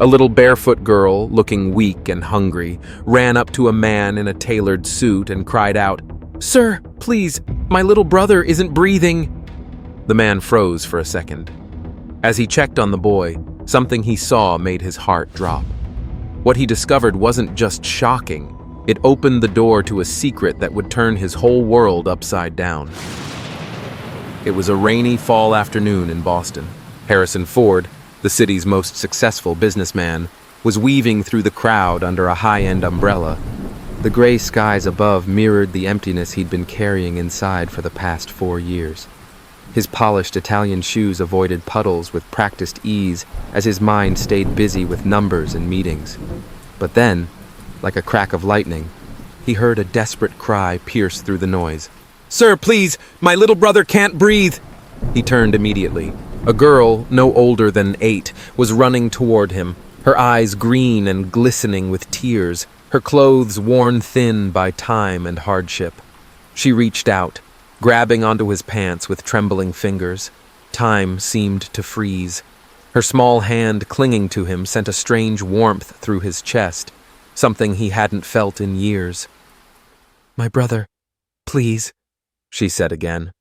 A little barefoot girl, looking weak and hungry, ran up to a man in a tailored suit and cried out, "Sir, please, my little brother isn't breathing." The man froze for a second. As he checked on the boy, something he saw made his heart drop. What he discovered wasn't just shocking, it opened the door to a secret that would turn his whole world upside down. It was a rainy fall afternoon in Boston. Harrison Ford, the city's most successful businessman, was weaving through the crowd under a high-end umbrella. The gray skies above mirrored the emptiness he'd been carrying inside for the past 4 years. His polished Italian shoes avoided puddles with practiced ease as his mind stayed busy with numbers and meetings. But then, like a crack of lightning, he heard a desperate cry pierce through the noise. "Sir, please, my little brother can't breathe!" He turned immediately. A girl, no older than 8, was running toward him, her eyes green and glistening with tears, her clothes worn thin by time and hardship. She reached out, grabbing onto his pants with trembling fingers. Time seemed to freeze. Her small hand clinging to him sent a strange warmth through his chest, something he hadn't felt in years. "My brother, please," she said again.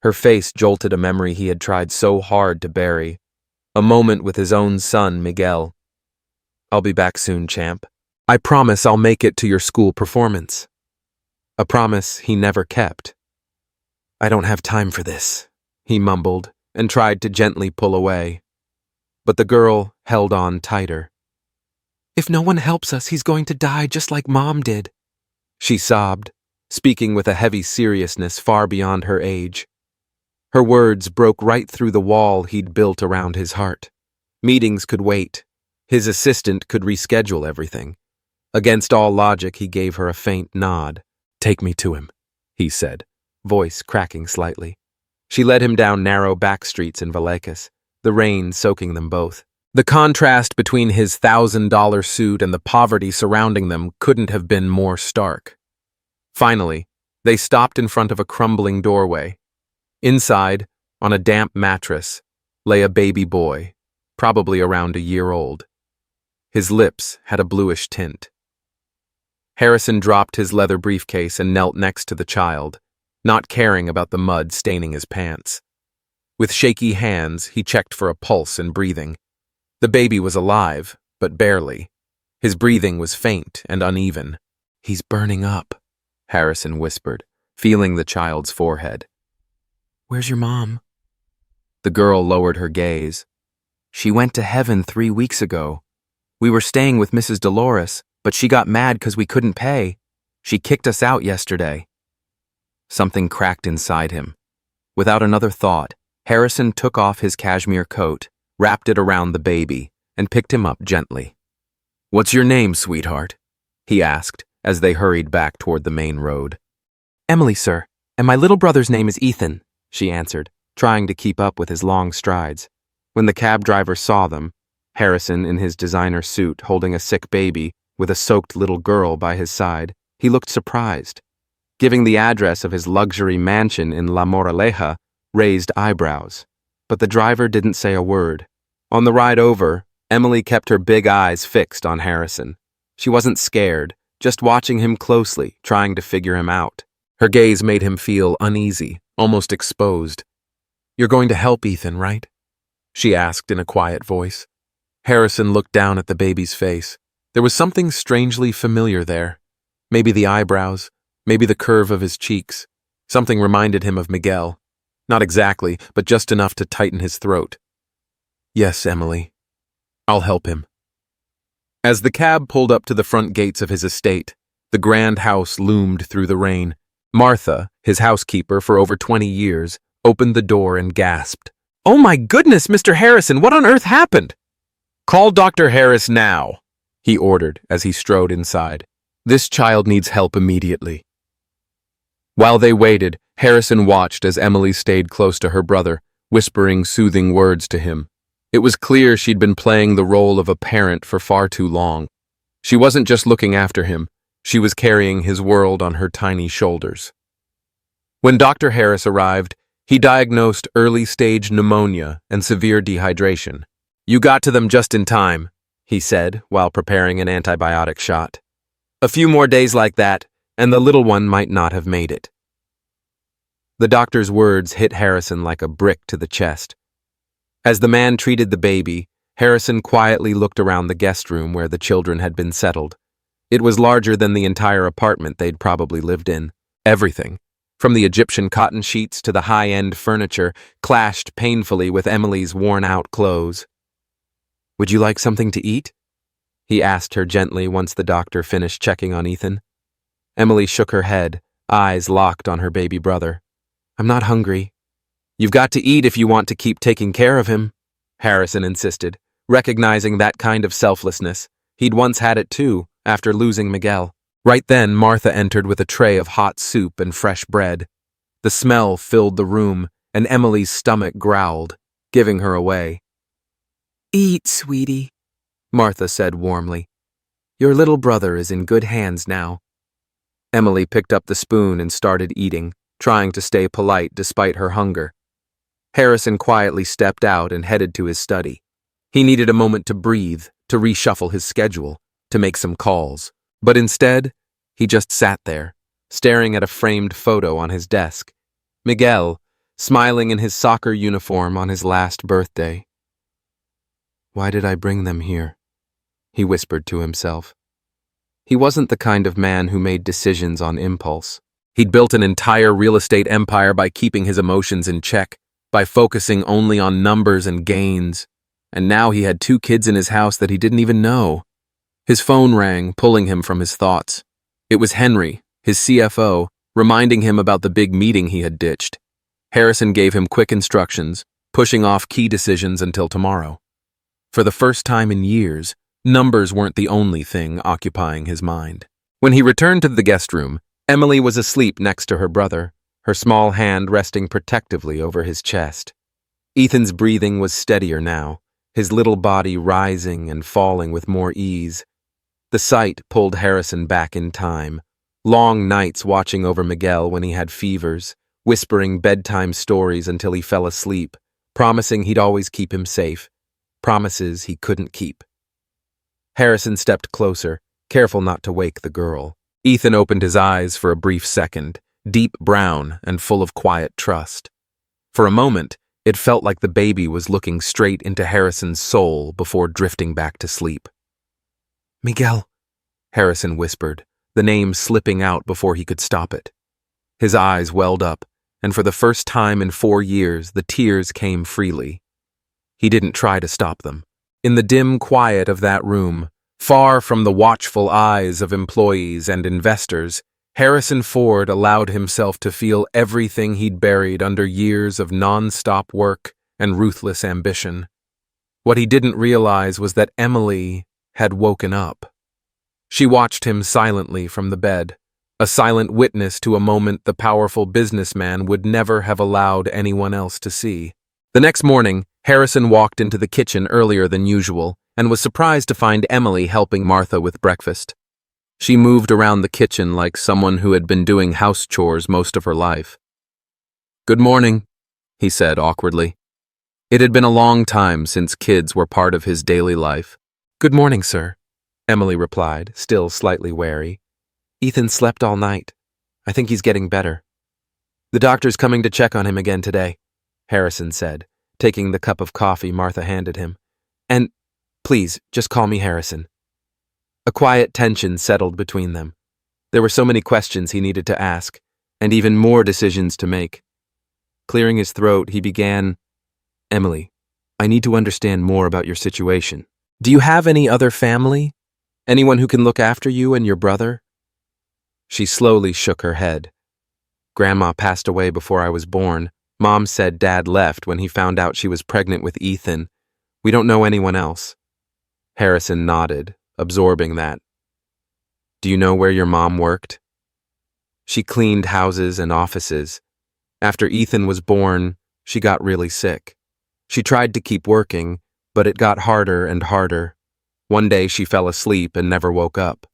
Her face jolted a memory he had tried so hard to bury, a moment with his own son, Miguel. "I'll be back soon, champ. I promise I'll make it to your school performance." A promise he never kept. "I don't have time for this," he mumbled and tried to gently pull away. But the girl held on tighter. "If no one helps us, he's going to die just like Mom did," she sobbed, speaking with a heavy seriousness far beyond her age. Her words broke right through the wall he'd built around his heart. Meetings could wait. His assistant could reschedule everything. Against all logic, he gave her a faint nod. "Take me to him," he said, voice cracking slightly. She led him down narrow back streets in Vallecas, the rain soaking them both. The contrast between his $1,000 suit and the poverty surrounding them couldn't have been more stark. Finally, they stopped in front of a crumbling doorway. Inside, on a damp mattress, lay a baby boy, probably around a year old. His lips had a bluish tint. Harrison dropped his leather briefcase and knelt next to the child, not caring about the mud staining his pants. With shaky hands, he checked for a pulse and breathing. The baby was alive, but barely. His breathing was faint and uneven. "He's burning up," Harrison whispered, feeling the child's forehead. "Where's your mom?" The girl lowered her gaze. "She went to heaven 3 weeks ago. We were staying with Mrs. Dolores, but she got mad because we couldn't pay. She kicked us out yesterday." Something cracked inside him. Without another thought, Harrison took off his cashmere coat, wrapped it around the baby, and picked him up gently. "What's your name, sweetheart?" he asked as they hurried back toward the main road. "Emily, sir, and my little brother's name is Ethan," she answered, trying to keep up with his long strides. When the cab driver saw them, Harrison in his designer suit holding a sick baby with a soaked little girl by his side, he looked surprised. Giving the address of his luxury mansion in La Moraleja raised eyebrows, but the driver didn't say a word. On the ride over, Emily kept her big eyes fixed on Harrison. She wasn't scared, just watching him closely, trying to figure him out. Her gaze made him feel uneasy, almost exposed. "You're going to help Ethan, right?" she asked in a quiet voice. Harrison looked down at the baby's face. There was something strangely familiar there. Maybe the eyebrows, maybe the curve of his cheeks. Something reminded him of Miguel. Not exactly, but just enough to tighten his throat. "Yes, Emily. I'll help him." As the cab pulled up to the front gates of his estate, the grand house loomed through the rain. Martha, his housekeeper for over 20 years, opened the door and gasped. "Oh my goodness, Mr. Harrison, what on earth happened?" "Call Dr. Harris now," he ordered as he strode inside. "This child needs help immediately." While they waited, Harrison watched as Emily stayed close to her brother, whispering soothing words to him. It was clear she'd been playing the role of a parent for far too long. She wasn't just looking after him, she was carrying his world on her tiny shoulders. When Dr. Harris arrived, he diagnosed early-stage pneumonia and severe dehydration. "You got to them just in time," he said while preparing an antibiotic shot. A few more days like that, and the little one might not have made it. The doctor's words hit Harrison like a brick to the chest. As the man treated the baby, Harrison quietly looked around the guest room where the children had been settled. It was larger than the entire apartment they'd probably lived in. Everything, from the Egyptian cotton sheets to the high-end furniture, clashed painfully with Emily's worn-out clothes. "Would you like something to eat?" he asked her gently once the doctor finished checking on Ethan. Emily shook her head, eyes locked on her baby brother. "I'm not hungry." "You've got to eat if you want to keep taking care of him," Harrison insisted, recognizing that kind of selflessness. He'd once had it too, after losing Miguel. Right then, Martha entered with a tray of hot soup and fresh bread. The smell filled the room, and Emily's stomach growled, giving her away. "Eat, sweetie," Martha said warmly. "Your little brother is in good hands now." Emily picked up the spoon and started eating, trying to stay polite despite her hunger. Harrison quietly stepped out and headed to his study. He needed a moment to breathe, to reshuffle his schedule, to make some calls. But instead, he just sat there, staring at a framed photo on his desk. Miguel, smiling in his soccer uniform on his last birthday. "Why did I bring them here?" he whispered to himself. He wasn't the kind of man who made decisions on impulse. He'd built an entire real estate empire by keeping his emotions in check, by focusing only on numbers and gains. And now he had 2 kids in his house that he didn't even know. His phone rang, pulling him from his thoughts. It was Henry, his CFO, reminding him about the big meeting he had ditched. Harrison gave him quick instructions, pushing off key decisions until tomorrow. For the first time in years, numbers weren't the only thing occupying his mind. When he returned to the guest room, Emily was asleep next to her brother, her small hand resting protectively over his chest. Ethan's breathing was steadier now, his little body rising and falling with more ease. The sight pulled Harrison back in time. Long nights watching over Miguel when he had fevers, whispering bedtime stories until he fell asleep, promising he'd always keep him safe. Promises he couldn't keep. Harrison stepped closer, careful not to wake the girl. Ethan opened his eyes for a brief second, deep brown and full of quiet trust. For a moment, it felt like the baby was looking straight into Harrison's soul before drifting back to sleep. "Miguel," Harrison whispered, the name slipping out before he could stop it. His eyes welled up, and for the first time in 4 years, the tears came freely. He didn't try to stop them. In the dim quiet of that room, far from the watchful eyes of employees and investors, Harrison Ford allowed himself to feel everything he'd buried under years of non-stop work and ruthless ambition. What he didn't realize was that Emily had woken up. She watched him silently from the bed, a silent witness to a moment the powerful businessman would never have allowed anyone else to see. The next morning, Harrison walked into the kitchen earlier than usual and was surprised to find Emily helping Martha with breakfast. She moved around the kitchen like someone who had been doing house chores most of her life. "Good morning," he said awkwardly. It had been a long time since kids were part of his daily life. "Good morning, sir," Emily replied, still slightly wary. "Ethan slept all night. I think he's getting better." "The doctor's coming to check on him again today," Harrison said, taking the cup of coffee Martha handed him. "And please, just call me Harrison." A quiet tension settled between them. There were so many questions he needed to ask, and even more decisions to make. Clearing his throat, he began, "Emily, I need to understand more about your situation. Do you have any other family? Anyone who can look after you and your brother?" She slowly shook her head. "Grandma passed away before I was born. Mom said Dad left when he found out she was pregnant with Ethan. We don't know anyone else." Harrison nodded, absorbing that. "Do you know where your mom worked?" "She cleaned houses and offices. After Ethan was born, she got really sick. She tried to keep working, but it got harder and harder. One day she fell asleep and never woke up."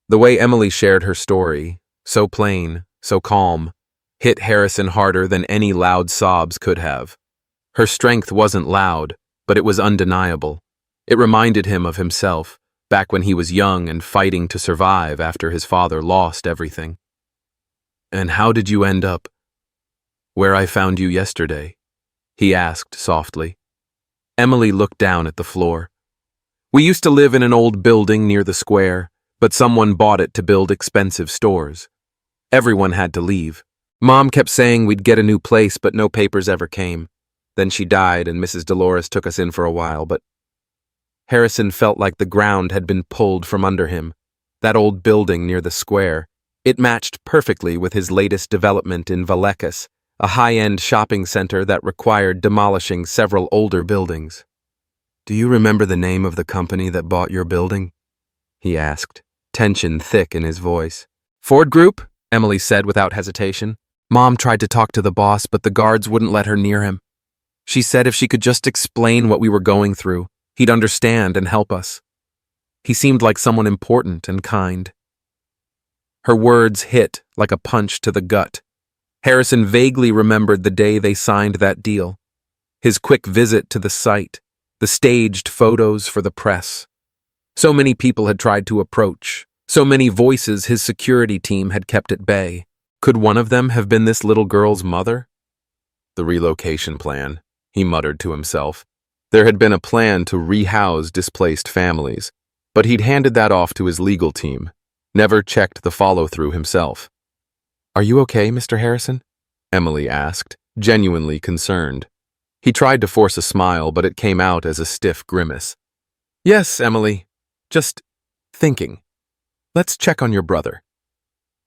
The way Emily shared her story, so plain, so calm, hit Harrison harder than any loud sobs could have. Her strength wasn't loud, but it was undeniable. It reminded him of himself, back when he was young and fighting to survive after his father lost everything. "And how did you end up where I found you yesterday?" he asked softly. Emily looked down at the floor. "We used to live in an old building near the square, but someone bought it to build expensive stores. Everyone had to leave. Mom kept saying we'd get a new place, but no papers ever came. Then she died and Mrs. Dolores took us in for a while, but..." Harrison felt like the ground had been pulled from under him. That old building near the square. It matched perfectly with his latest development in Vallecas, a high-end shopping center that required demolishing several older buildings. "Do you remember the name of the company that bought your building?" he asked, tension thick in his voice. "Ford Group," Emily said without hesitation. "Mom tried to talk to the boss, but the guards wouldn't let her near him. She said if she could just explain what we were going through, he'd understand and help us. He seemed like someone important and kind." Her words hit like a punch to the gut. Harrison vaguely remembered the day they signed that deal. His quick visit to the site, the staged photos for the press. So many people had tried to approach, so many voices his security team had kept at bay. Could one of them have been this little girl's mother? The relocation plan, he muttered to himself. There had been a plan to rehouse displaced families, but he'd handed that off to his legal team, never checked the follow-through himself. "Are you okay, Mr. Harrison?" Emily asked, genuinely concerned. He tried to force a smile, but it came out as a stiff grimace. "Yes, Emily. Just thinking. Let's check on your brother."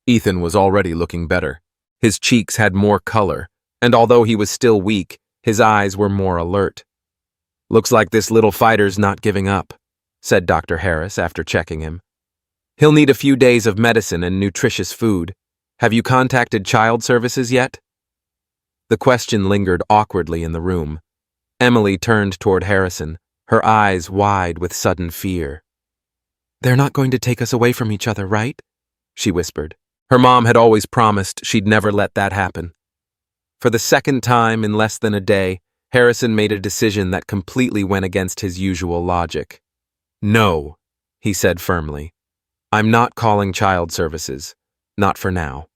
Ethan was already looking better. His cheeks had more color, and although he was still weak, his eyes were more alert. "Looks like this little fighter's not giving up," said Dr. Harris after checking him. "He'll need a few days of medicine and nutritious food. Have you contacted child services yet?" The question lingered awkwardly in the room. Emily turned toward Harrison, her eyes wide with sudden fear. "They're not going to take us away from each other, right?" she whispered. Her mom had always promised she'd never let that happen. For the second time in less than a day, Harrison made a decision that completely went against his usual logic. "No," he said firmly. "I'm not calling child services. Not for now."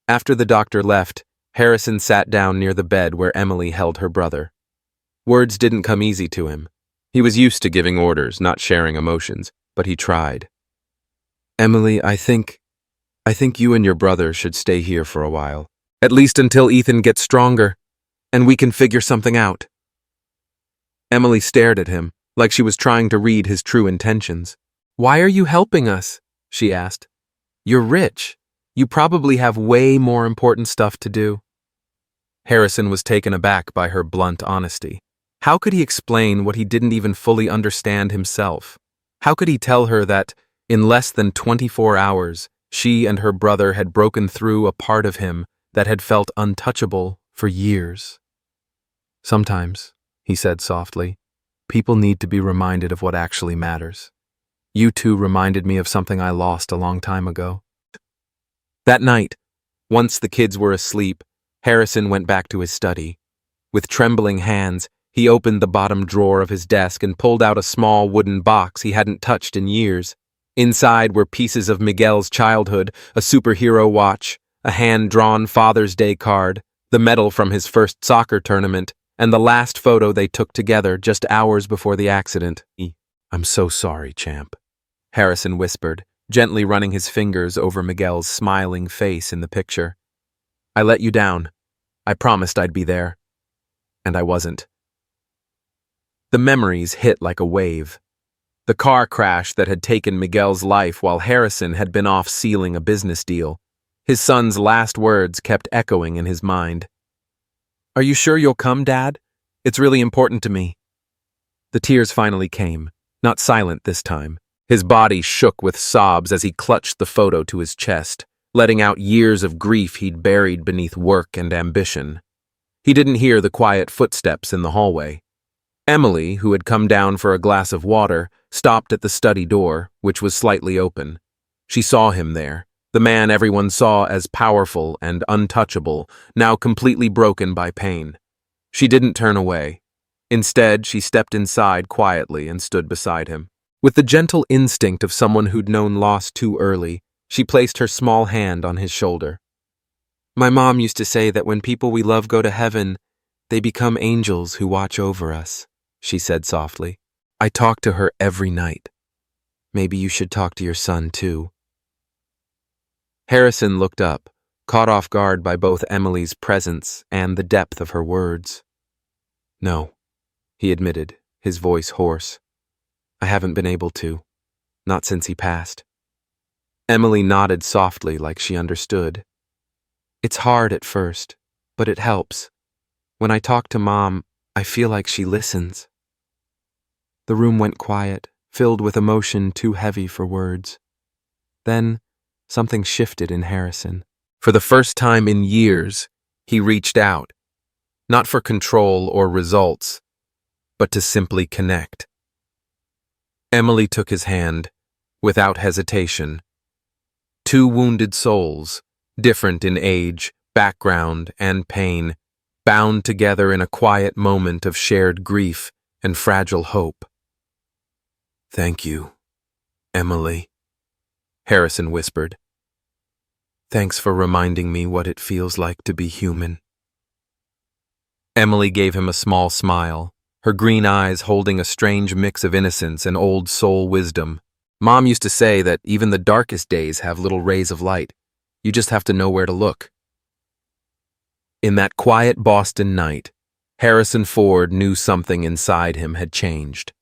After the doctor left, Harrison sat down near the bed where Emily held her brother. Words didn't come easy to him. He was used to giving orders, not sharing emotions, but he tried. "Emily, I think you and your brother should stay here for a while. At least until Ethan gets stronger, and we can figure something out." Emily stared at him, like she was trying to read his true intentions. "Why are you helping us?" she asked. "You're rich. You probably have way more important stuff to do." Harrison was taken aback by her blunt honesty. How could he explain what he didn't even fully understand himself? How could he tell her that, in less than 24 hours, she and her brother had broken through a part of him that had felt untouchable for years? "Sometimes," he said softly, "people need to be reminded of what actually matters. You two reminded me of something I lost a long time ago." That night, once the kids were asleep, Harrison went back to his study. With trembling hands, he opened the bottom drawer of his desk and pulled out a small wooden box he hadn't touched in years. Inside were pieces of Miguel's childhood, a superhero watch, a hand-drawn Father's Day card, the medal from his first soccer tournament, and the last photo they took together just hours before the accident. "I'm so sorry, champ," Harrison whispered, gently running his fingers over Miguel's smiling face in the picture. "I let you down. I promised I'd be there. And I wasn't." The memories hit like a wave. The car crash that had taken Miguel's life while Harrison had been off sealing a business deal. His son's last words kept echoing in his mind. "Are you sure you'll come, Dad? It's really important to me." The tears finally came, not silent this time. His body shook with sobs as he clutched the photo to his chest, letting out years of grief he'd buried beneath work and ambition. He didn't hear the quiet footsteps in the hallway. Emily, who had come down for a glass of water, stopped at the study door, which was slightly open. She saw him there, the man everyone saw as powerful and untouchable, now completely broken by pain. She didn't turn away. Instead, she stepped inside quietly and stood beside him. With the gentle instinct of someone who'd known loss too early, she placed her small hand on his shoulder. My mom used to say that when people we love go to heaven, they become angels who watch over us, she said softly. I talk to her every night. Maybe you should talk to your son, too. Harrison looked up, caught off guard by both Emily's presence and the depth of her words. No, he admitted, his voice hoarse. I haven't been able to, not since he passed. Emily nodded softly like she understood. It's hard at first, but it helps. When I talk to Mom, I feel like she listens. The room went quiet, filled with emotion too heavy for words. Then, something shifted in Harrison. For the first time in years, he reached out, not for control or results, but to simply connect. Emily took his hand, without hesitation. Two wounded souls, different in age, background, and pain, bound together in a quiet moment of shared grief and fragile hope. Thank you, Emily, Harrison whispered. Thanks for reminding me what it feels like to be human. Emily gave him a small smile, her green eyes holding a strange mix of innocence and old soul wisdom. Mom used to say that even the darkest days have little rays of light. You just have to know where to look. In that quiet Boston night, Harrison Ford knew something inside him had changed.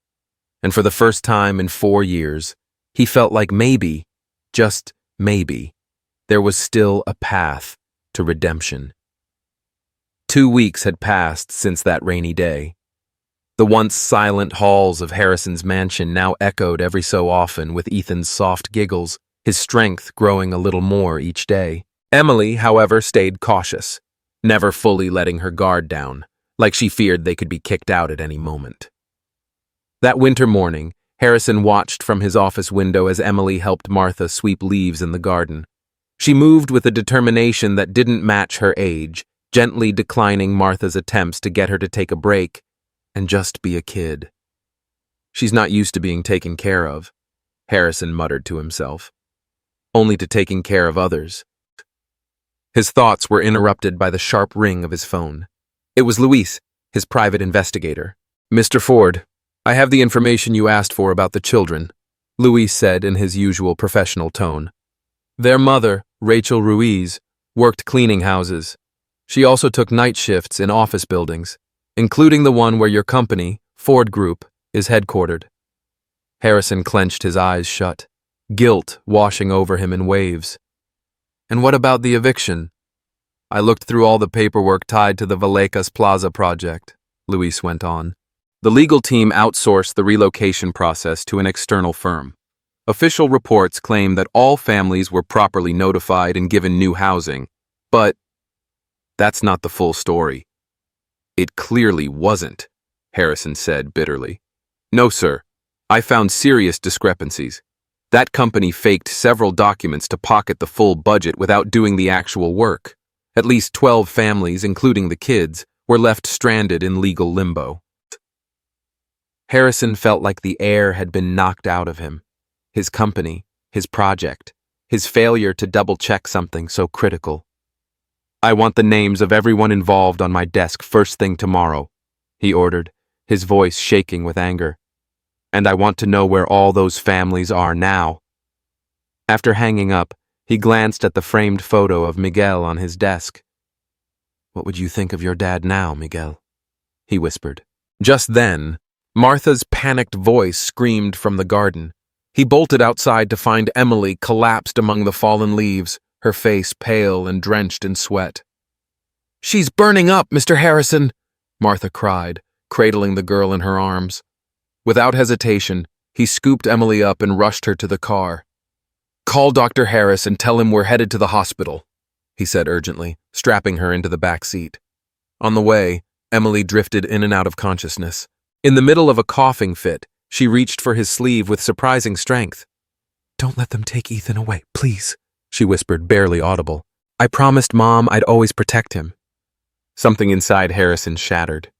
And for the first time in 4 years, he felt like maybe, just maybe, there was still a path to redemption. 2 weeks had passed since that rainy day. The once silent halls of Harrison's mansion now echoed every so often with Ethan's soft giggles, his strength growing a little more each day. Emily, however, stayed cautious, never fully letting her guard down, like she feared they could be kicked out at any moment. That winter morning, Harrison watched from his office window as Emily helped Martha sweep leaves in the garden. She moved with a determination that didn't match her age, gently declining Martha's attempts to get her to take a break and just be a kid. She's not used to being taken care of, Harrison muttered to himself. Only to taking care of others. His thoughts were interrupted by the sharp ring of his phone. It was Luis, his private investigator. Mr. Ford, I have the information you asked for about the children, Luis said in his usual professional tone. Their mother, Rachel Ruiz, worked cleaning houses. She also took night shifts in office buildings, including the one where your company, Ford Group, is headquartered. Harrison clenched his eyes shut, guilt washing over him in waves. And what about the eviction? I looked through all the paperwork tied to the Vallecas Plaza project, Luis went on. The legal team outsourced the relocation process to an external firm. Official reports claim that all families were properly notified and given new housing, but that's not the full story. It clearly wasn't, Harrison said bitterly. No, sir. I found serious discrepancies. That company faked several documents to pocket the full budget without doing the actual work. At least 12 families, including the kids, were left stranded in legal limbo. Harrison felt like the air had been knocked out of him. His company, his project, his failure to double-check something so critical. I want the names of everyone involved on my desk first thing tomorrow, he ordered, his voice shaking with anger. And I want to know where all those families are now. After hanging up, he glanced at the framed photo of Miguel on his desk. What would you think of your dad now, Miguel? He whispered. Just then, Martha's panicked voice screamed from the garden. He bolted outside to find Emily collapsed among the fallen leaves, her face pale and drenched in sweat. She's burning up, Mr. Harrison, Martha cried, cradling the girl in her arms. Without hesitation, he scooped Emily up and rushed her to the car. Call Dr. Harris and tell him we're headed to the hospital, he said urgently, strapping her into the back seat. On the way, Emily drifted in and out of consciousness. In the middle of a coughing fit, she reached for his sleeve with surprising strength. Don't let them take Ethan away, please, she whispered, barely audible. I promised Mom I'd always protect him. Something inside Harrison shattered.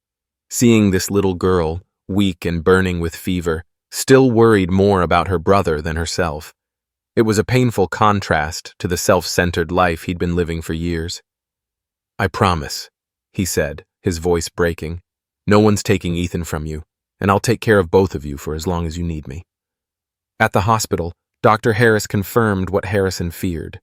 Seeing this little girl, weak and burning with fever, still worried more about her brother than herself. It was a painful contrast to the self-centered life he'd been living for years. "I promise," he said, his voice breaking. "No one's taking Ethan from you, and I'll take care of both of you for as long as you need me." At the hospital, Dr. Harris confirmed what Harrison feared: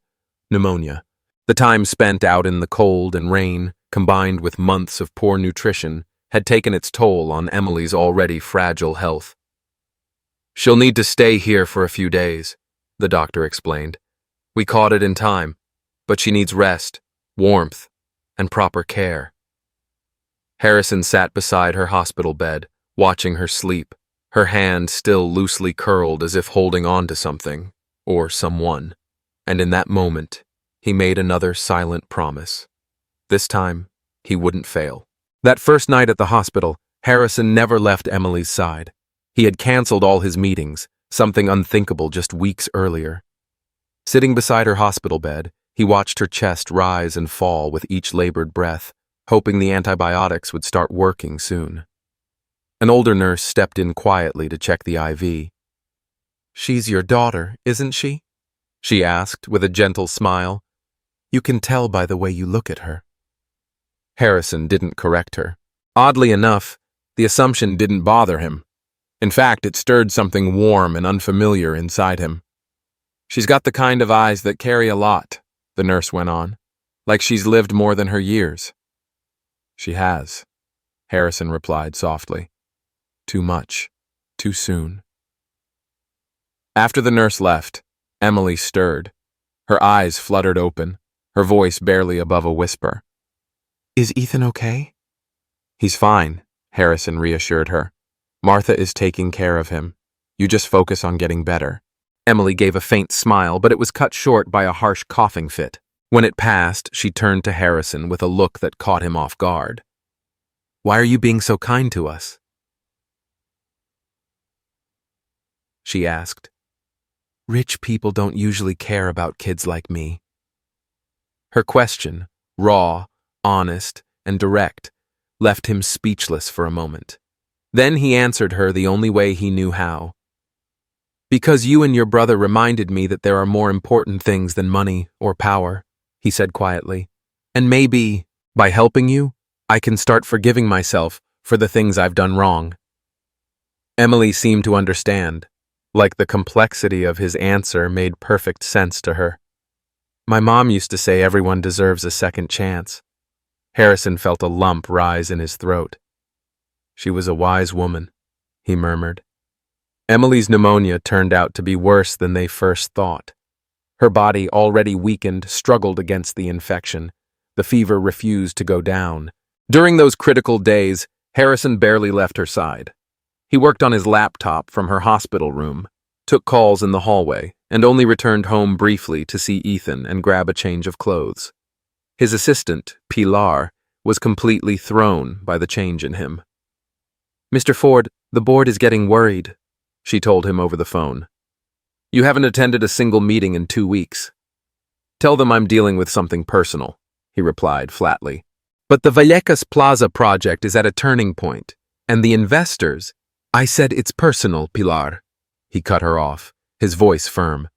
pneumonia. The time spent out in the cold and rain, combined with months of poor nutrition, had taken its toll on Emily's already fragile health. "She'll need to stay here for a few days," the doctor explained. "We caught it in time, but she needs rest, warmth, and proper care." Harrison sat beside her hospital bed, watching her sleep, her hand still loosely curled as if holding on to something, or someone. And in that moment, he made another silent promise. This time, he wouldn't fail. That first night at the hospital, Harrison never left Emily's side. He had canceled all his meetings, something unthinkable just weeks earlier. Sitting beside her hospital bed, he watched her chest rise and fall with each labored breath, hoping the antibiotics would start working soon. An older nurse stepped in quietly to check the IV. "She's your daughter, isn't she?" she asked with a gentle smile. "You can tell by the way you look at her." Harrison didn't correct her. Oddly enough, the assumption didn't bother him. In fact, it stirred something warm and unfamiliar inside him. "She's got the kind of eyes that carry a lot," the nurse went on, "like she's lived more than her years." "She has," Harrison replied softly. "Too much, too soon." After the nurse left, Emily stirred. Her eyes fluttered open, her voice barely above a whisper. "Is Ethan okay?" "He's fine," Harrison reassured her. "Martha is taking care of him. You just focus on getting better." Emily gave a faint smile, but it was cut short by a harsh coughing fit. When it passed, she turned to Harrison with a look that caught him off guard. "Why are you being so kind to us?" she asked. "Rich people don't usually care about kids like me." Her question, raw, honest, and direct, left him speechless for a moment. Then he answered her the only way he knew how. "Because you and your brother reminded me that there are more important things than money or power," he said quietly. "And maybe, by helping you, I can start forgiving myself for the things I've done wrong." Emily seemed to understand, like the complexity of his answer made perfect sense to her. "My mom used to say everyone deserves a second chance." Harrison felt a lump rise in his throat. "She was a wise woman," he murmured. Emily's pneumonia turned out to be worse than they first thought. Her body, already weakened, struggled against the infection. The fever refused to go down. During those critical days, Harrison barely left her side. He worked on his laptop from her hospital room, took calls in the hallway, and only returned home briefly to see Ethan and grab a change of clothes. His assistant, Pilar, was completely thrown by the change in him. "Mr. Ford, the board is getting worried," she told him over the phone. "You haven't attended a single meeting in 2 weeks." "Tell them I'm dealing with something personal," he replied flatly. "But the Vallecas Plaza project is at a turning point, and the investors—" "I said it's personal, Pilar," he cut her off, his voice firm.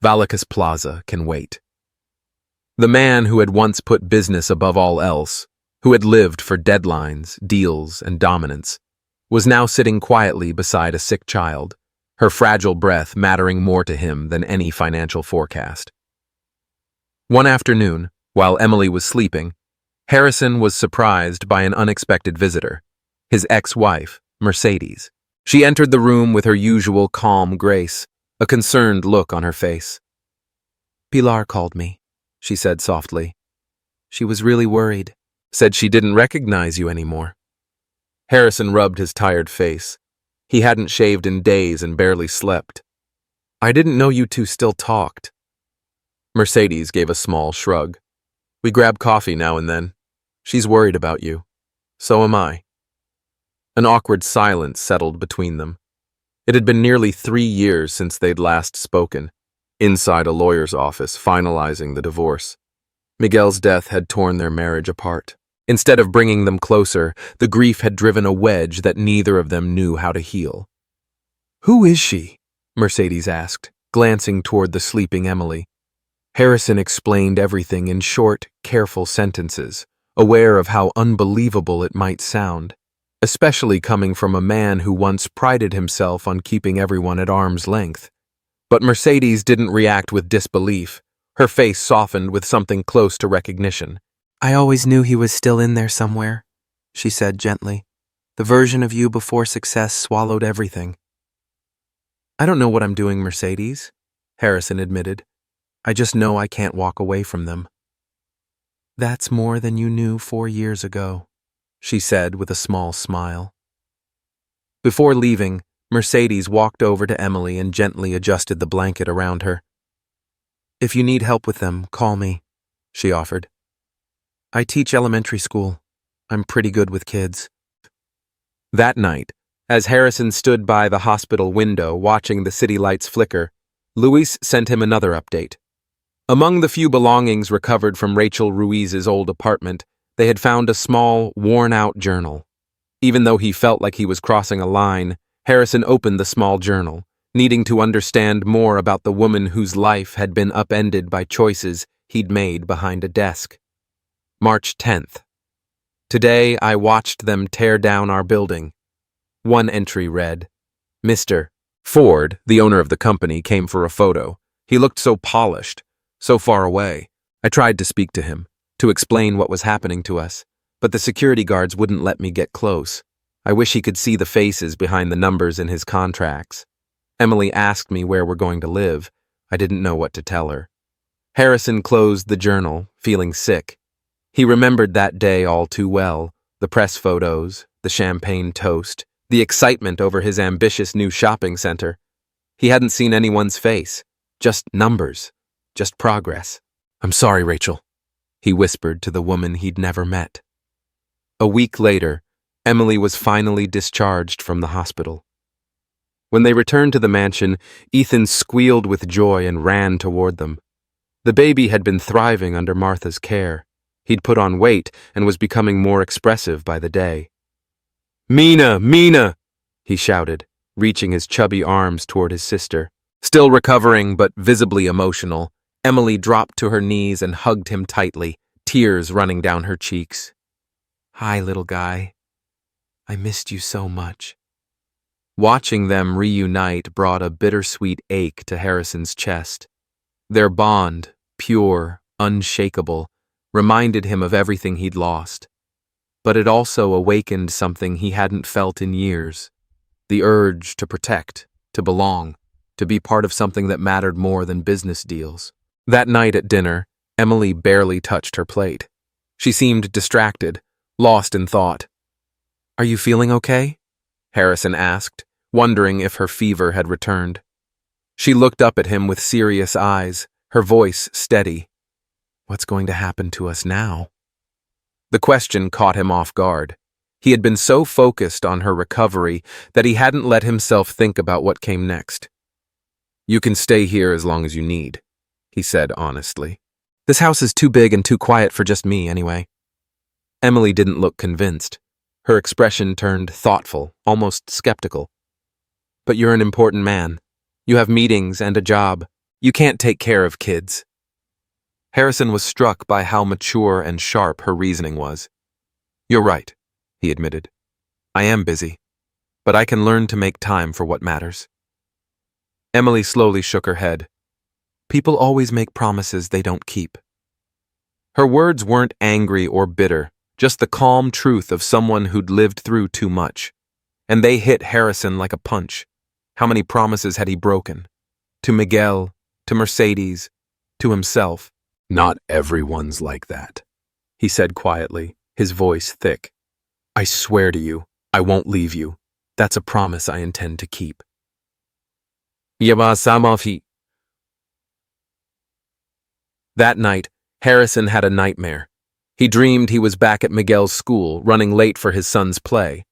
"Vallecas Plaza can wait." The man who had once put business above all else, who had lived for deadlines, deals, and dominance, was now sitting quietly beside a sick child, her fragile breath mattering more to him than any financial forecast. One afternoon, while Emily was sleeping, Harrison was surprised by an unexpected visitor, his ex-wife, Mercedes. She entered the room with her usual calm grace, a concerned look on her face. "Pilar called me," she said softly. "She was really worried. Said she didn't recognize you anymore." Harrison rubbed his tired face. He hadn't shaved in days and barely slept. "I didn't know you two still talked." Mercedes gave a small shrug. "We grab coffee now and then. She's worried about you. So am I." An awkward silence settled between them. It had been nearly 3 years since they'd last spoken, inside a lawyer's office finalizing the divorce. Miguel's death had torn their marriage apart. Instead of bringing them closer, the grief had driven a wedge that neither of them knew how to heal. "Who is she?" Mercedes asked, glancing toward the sleeping Emily. Harrison explained everything in short, careful sentences, aware of how unbelievable it might sound, especially coming from a man who once prided himself on keeping everyone at arm's length. But Mercedes didn't react with disbelief. Her face softened with something close to recognition. "I always knew he was still in there somewhere," she said gently. "The version of you before success swallowed everything." "I don't know what I'm doing, Mercedes," Harrison admitted. "I just know I can't walk away from them." "That's more than you knew 4 years ago," she said with a small smile. Before leaving, Mercedes walked over to Emily and gently adjusted the blanket around her. "If you need help with them, call me," she offered. "I teach elementary school. I'm pretty good with kids." That night, as Harrison stood by the hospital window watching the city lights flicker, Luis sent him another update. Among the few belongings recovered from Rachel Ruiz's old apartment, they had found a small, worn-out journal. Even though he felt like he was crossing a line, Harrison opened the small journal, needing to understand more about the woman whose life had been upended by choices he'd made behind a desk. March 10th. Today I watched them tear down our building. One entry read, Mr. Ford, the owner of the company, came for a photo. He looked so polished, so far away. I tried to speak to him, to explain what was happening to us, but the security guards wouldn't let me get close. I wish he could see the faces behind the numbers in his contracts. Emily asked me where we're going to live. I didn't know what to tell her. Harrison closed the journal, feeling sick. He remembered that day all too well, the press photos, the champagne toast, the excitement over his ambitious new shopping center. He hadn't seen anyone's face, just numbers, just progress. "I'm sorry, Rachel," he whispered to the woman he'd never met. A week later, Emily was finally discharged from the hospital. When they returned to the mansion, Ethan squealed with joy and ran toward them. The baby had been thriving under Martha's care. He'd put on weight and was becoming more expressive by the day. "Mina! Mina!" he shouted, reaching his chubby arms toward his sister. Still recovering but visibly emotional, Emily dropped to her knees and hugged him tightly, tears running down her cheeks. "Hi, little guy. I missed you so much." Watching them reunite brought a bittersweet ache to Harrison's chest. Their bond, pure, unshakable, reminded him of everything he'd lost. But it also awakened something he hadn't felt in years. The urge to protect, to belong, to be part of something that mattered more than business deals. That night at dinner, Emily barely touched her plate. She seemed distracted, lost in thought. "Are you feeling okay?" Harrison asked, wondering if her fever had returned. She looked up at him with serious eyes, her voice steady. "What's going to happen to us now?" The question caught him off guard. He had been so focused on her recovery that he hadn't let himself think about what came next. "You can stay here as long as you need," he said honestly. "This house is too big and too quiet for just me, anyway." Emily didn't look convinced. Her expression turned thoughtful, almost skeptical. "But you're an important man. You have meetings and a job. You can't take care of kids." Harrison was struck by how mature and sharp her reasoning was. "You're right," he admitted. "I am busy, but I can learn to make time for what matters." Emily slowly shook her head. "People always make promises they don't keep." Her words weren't angry or bitter, just the calm truth of someone who'd lived through too much. And they hit Harrison like a punch. How many promises had he broken? To Miguel, to Mercedes, to himself. "Not everyone's like that," he said quietly, his voice thick. "I swear to you, I won't leave you. That's a promise I intend to keep." That night, Harrison had a nightmare. He dreamed he was back at Miguel's school, running late for his son's play.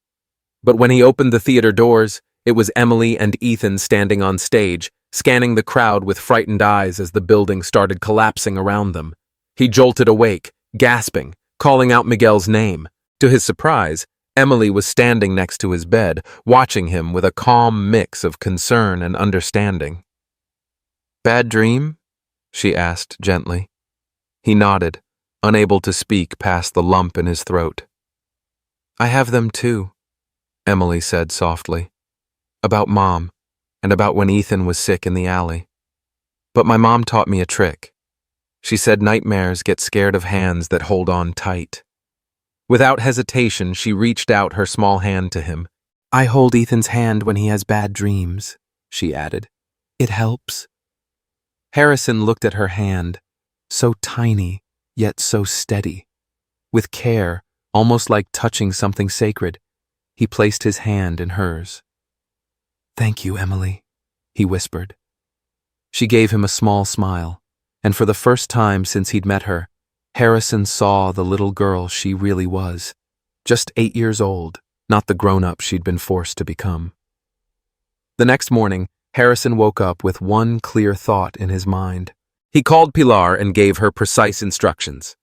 But when he opened the theater doors, it was Emily and Ethan standing on stage, scanning the crowd with frightened eyes as the building started collapsing around them. He jolted awake, gasping, calling out Miguel's name. To his surprise, Emily was standing next to his bed, watching him with a calm mix of concern and understanding. "Bad dream?" she asked gently. He nodded, unable to speak past the lump in his throat. "I have them too," Emily said softly. "About Mom, and about when Ethan was sick in the alley. But my mom taught me a trick. She said nightmares get scared of hands that hold on tight." Without hesitation, she reached out her small hand to him. "I hold Ethan's hand when he has bad dreams," she added. "It helps." Harrison looked at her hand, so tiny, yet so steady. With care, almost like touching something sacred, he placed his hand in hers. "Thank you, Emily," he whispered. She gave him a small smile, and for the first time since he'd met her, Harrison saw the little girl she really was, just 8 years old, not the grown-up she'd been forced to become. The next morning, Harrison woke up with one clear thought in his mind. He called Pilar and gave her precise instructions.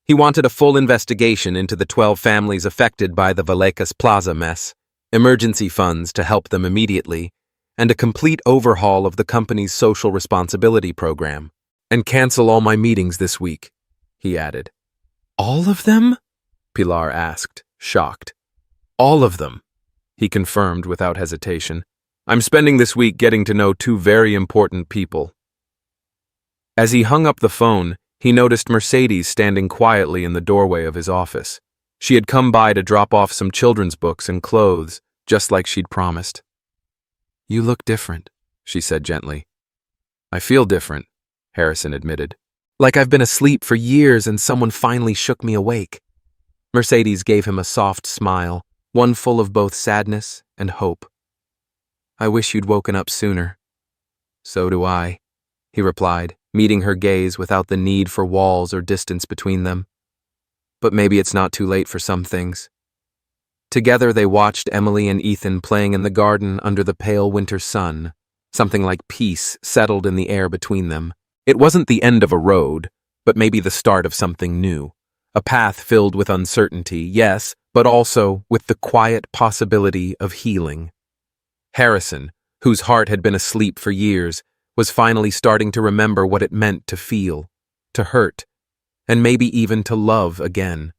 He wanted a full investigation into the 12 families affected by the Vallecas Plaza mess, emergency funds to help them immediately, and a complete overhaul of the company's social responsibility program. "And cancel all my meetings this week," he added. "All of them?" Pilar asked, shocked. "All of them," he confirmed without hesitation. "I'm spending this week getting to know 2 very important people." As he hung up the phone, he noticed Mercedes standing quietly in the doorway of his office. She had come by to drop off some children's books and clothes, just like she'd promised. "You look different," she said gently. "I feel different," Harrison admitted. "Like I've been asleep for years and someone finally shook me awake." Mercedes gave him a soft smile, one full of both sadness and hope. "I wish you'd woken up sooner." "So do I," he replied, meeting her gaze without the need for walls or distance between them. "But maybe it's not too late for some things." Together they watched Emily and Ethan playing in the garden under the pale winter sun. Something like peace settled in the air between them. It wasn't the end of a road, but maybe the start of something new. A path filled with uncertainty, yes, but also with the quiet possibility of healing. Harrison, whose heart had been asleep for years, was finally starting to remember what it meant to feel, to hurt, and maybe even to love again.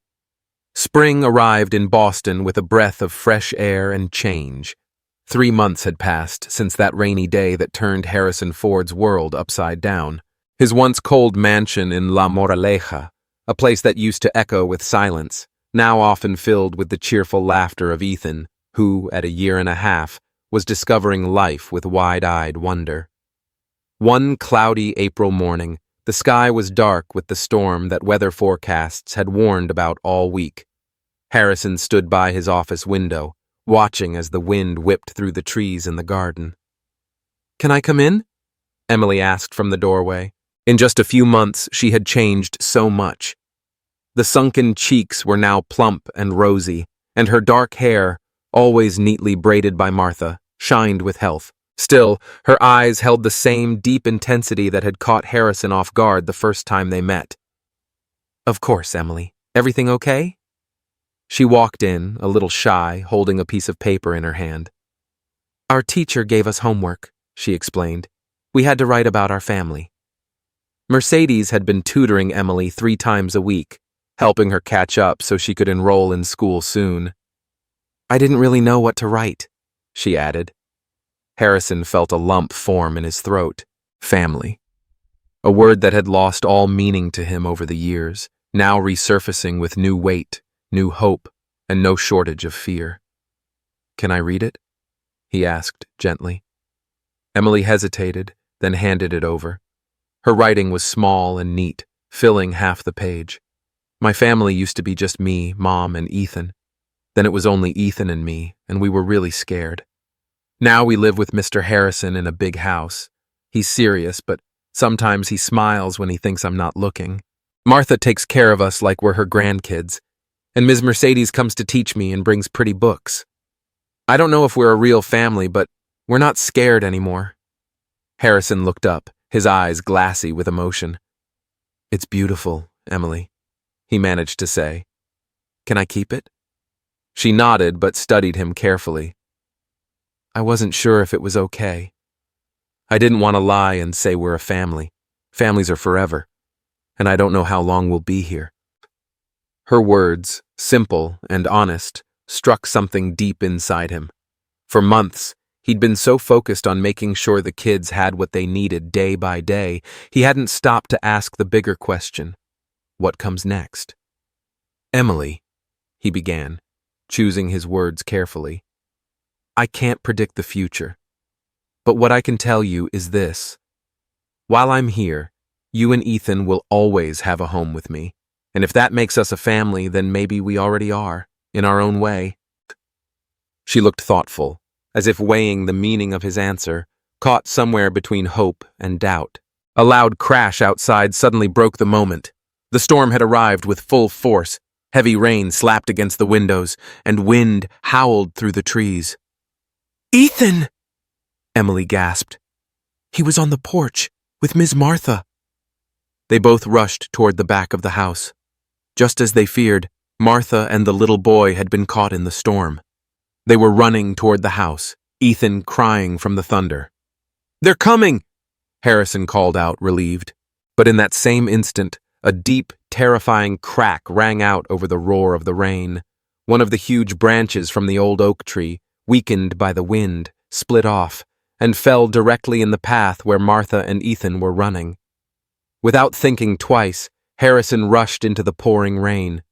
Spring arrived in Boston with a breath of fresh air and change. 3 months had passed since that rainy day that turned Harrison Ford's world upside down. His once cold mansion in La Moraleja, a place that used to echo with silence, now often filled with the cheerful laughter of Ethan, who, at 1.5 years, was discovering life with wide-eyed wonder. One cloudy April morning, the sky was dark with the storm that weather forecasts had warned about all week. Harrison stood by his office window, watching as the wind whipped through the trees in the garden. "Can I come in?" Emily asked from the doorway. In just a few months, she had changed so much. The sunken cheeks were now plump and rosy, and her dark hair, always neatly braided by Martha, shined with health. Still, her eyes held the same deep intensity that had caught Harrison off guard the first time they met. "Of course, Emily. Everything okay?" She walked in, a little shy, holding a piece of paper in her hand. "Our teacher gave us homework," she explained. "We had to write about our family." Mercedes had been tutoring Emily 3 times a week, helping her catch up so she could enroll in school soon. "I didn't really know what to write," she added. Harrison felt a lump form in his throat. Family. A word that had lost all meaning to him over the years, now resurfacing with new weight, new hope, and no shortage of fear. "Can I read it?" he asked gently. Emily hesitated, then handed it over. Her writing was small and neat, filling half the page. "My family used to be just me, Mom, and Ethan. Then it was only Ethan and me, and we were really scared. Now we live with Mr. Harrison in a big house. He's serious, but sometimes he smiles when he thinks I'm not looking. Martha takes care of us like we're her grandkids, and Ms. Mercedes comes to teach me and brings pretty books. I don't know if we're a real family, but we're not scared anymore." Harrison looked up, his eyes glassy with emotion. "It's beautiful, Emily," he managed to say. Can I keep it? She nodded but studied him carefully. I wasn't sure if it was okay. I didn't want to lie and say we're a family. Families are forever, and I don't know how long we'll be here. Her words, simple and honest, struck something deep inside him. For months, he'd been so focused on making sure the kids had what they needed day by day, he hadn't stopped to ask the bigger question. What comes next? Emily, he began, choosing his words carefully. I can't predict the future, but what I can tell you is this. While I'm here, you and Ethan will always have a home with me, and if that makes us a family, then maybe we already are, in our own way. She looked thoughtful, as if weighing the meaning of his answer, caught somewhere between hope and doubt. A loud crash outside suddenly broke the moment. The storm had arrived with full force. Heavy rain slapped against the windows, and wind howled through the trees. Ethan! Emily gasped. He was on the porch, with Miss Martha. They both rushed toward the back of the house. Just as they feared, Martha and the little boy had been caught in the storm. They were running toward the house, Ethan crying from the thunder. They're coming! Harrison called out, relieved. But in that same instant, a deep, terrifying crack rang out over the roar of the rain. One of the huge branches from the old oak tree, weakened by the wind, split off and fell directly in the path where Martha and Ethan were running. Without thinking twice, Harrison rushed into the pouring rain.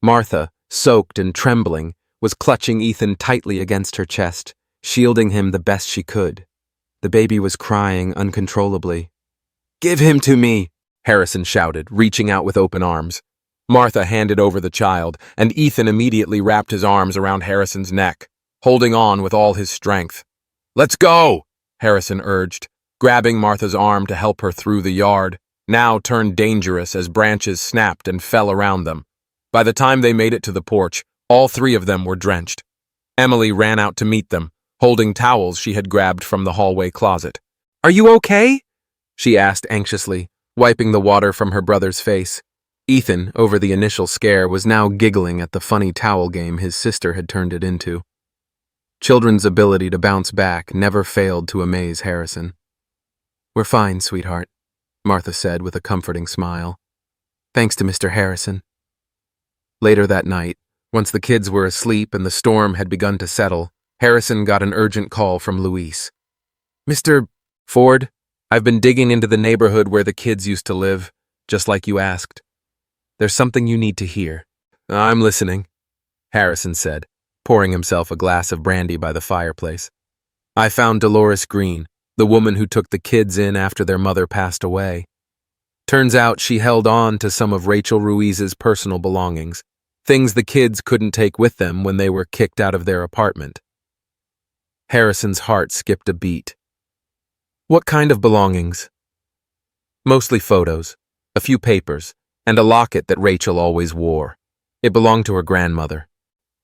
Martha, soaked and trembling, was clutching Ethan tightly against her chest, shielding him the best she could. The baby was crying uncontrollably. Give him to me, Harrison shouted, reaching out with open arms. Martha handed over the child, and Ethan immediately wrapped his arms around Harrison's neck, holding on with all his strength. Let's go, Harrison urged, grabbing Martha's arm to help her through the yard, now turned dangerous as branches snapped and fell around them. By the time they made it to the porch, all three of them were drenched. Emily ran out to meet them, holding towels she had grabbed from the hallway closet. Are you okay? She asked anxiously, wiping the water from her brother's face. Ethan, over the initial scare, was now giggling at the funny towel game his sister had turned it into. Children's ability to bounce back never failed to amaze Harrison. We're fine, sweetheart, Martha said with a comforting smile. Thanks to Mr. Harrison. Later that night, once the kids were asleep and the storm had begun to settle, Harrison got an urgent call from Luis. Mr. Ford, I've been digging into the neighborhood where the kids used to live, just like you asked. There's something you need to hear. I'm listening, Harrison said, pouring himself a glass of brandy by the fireplace. I found Dolores Green, the woman who took the kids in after their mother passed away. Turns out she held on to some of Rachel Ruiz's personal belongings, things the kids couldn't take with them when they were kicked out of their apartment. Harrison's heart skipped a beat. What kind of belongings? Mostly photos, a few papers, and a locket that Rachel always wore. It belonged to her grandmother.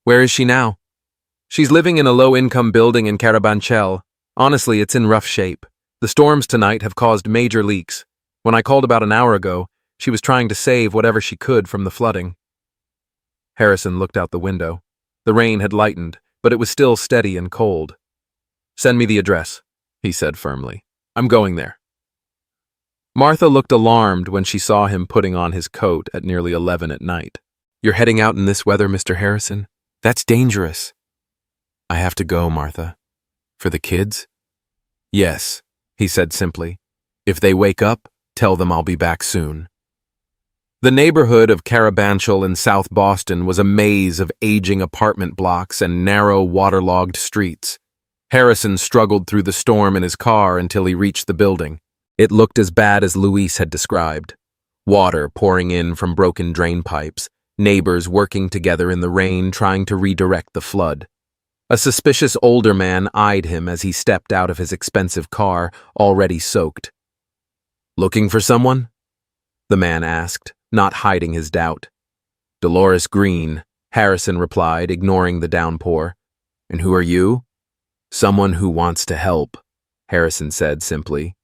Where is she now? She's living in a low-income building in Carabanchel. Honestly, it's in rough shape. The storms tonight have caused major leaks. When I called about an hour ago, she was trying to save whatever she could from the flooding. Harrison looked out the window. The rain had lightened, but it was still steady and cold. Send me the address, he said firmly. I'm going there. Martha looked alarmed when she saw him putting on his coat at nearly 11 at night. You're heading out in this weather, Mr. Harrison? That's dangerous. I have to go, Martha. For the kids? Yes, he said simply. If they wake up, tell them I'll be back soon. The neighborhood of Carabanchel in South Boston was a maze of aging apartment blocks and narrow, waterlogged streets. Harrison struggled through the storm in his car until he reached the building. It looked as bad as Luis had described. Water pouring in from broken drain pipes, neighbors working together in the rain trying to redirect the flood. A suspicious older man eyed him as he stepped out of his expensive car, already soaked. Looking for someone? The man asked, not hiding his doubt. Dolores Green, Harrison replied, ignoring the downpour. And who are you? Someone who wants to help, Harrison said simply.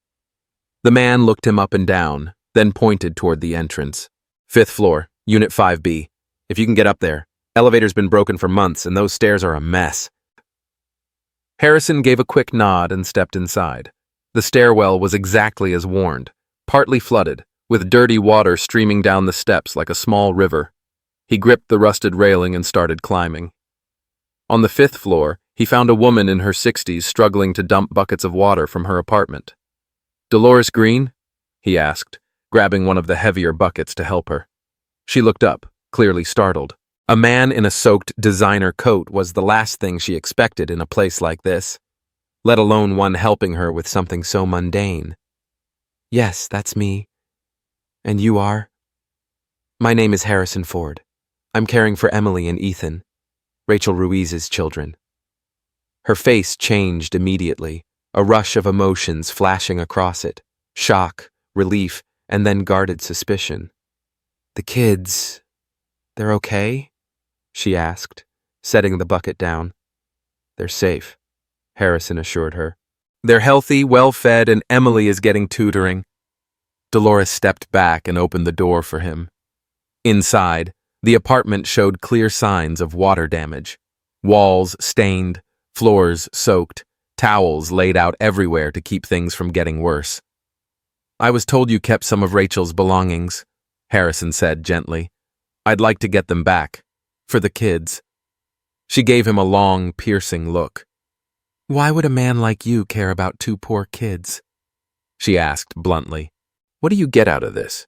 The man looked him up and down, then pointed toward the entrance. 5th floor, Unit 5B. If you can get up there. Elevator's been broken for months, and those stairs are a mess. Harrison gave a quick nod and stepped inside. The stairwell was exactly as warned, partly flooded, with dirty water streaming down the steps like a small river. He gripped the rusted railing and started climbing. On the 5th floor, he found a woman in her 60s struggling to dump buckets of water from her apartment. "Dolores Green?" he asked, grabbing one of the heavier buckets to help her. She looked up, clearly startled. A man in a soaked designer coat was the last thing she expected in a place like this, let alone one helping her with something so mundane. "Yes, that's me. And you are?" "My name is Harrison Ford. I'm caring for Emily and Ethan, Rachel Ruiz's children." Her face changed immediately, a rush of emotions flashing across it: shock, relief, and then guarded suspicion. "The kids, they're okay?" she asked, setting the bucket down. "They're safe," Harrison assured her. "They're healthy, well-fed, and Emily is getting tutoring." Dolores stepped back and opened the door for him. Inside, the apartment showed clear signs of water damage. Walls stained, floors soaked, towels laid out everywhere to keep things from getting worse. "I was told you kept some of Rachel's belongings," Harrison said gently. "I'd like to get them back. For the kids." She gave him a long, piercing look. "Why would a man like you care about 2 poor kids?" she asked bluntly. "What do you get out of this?"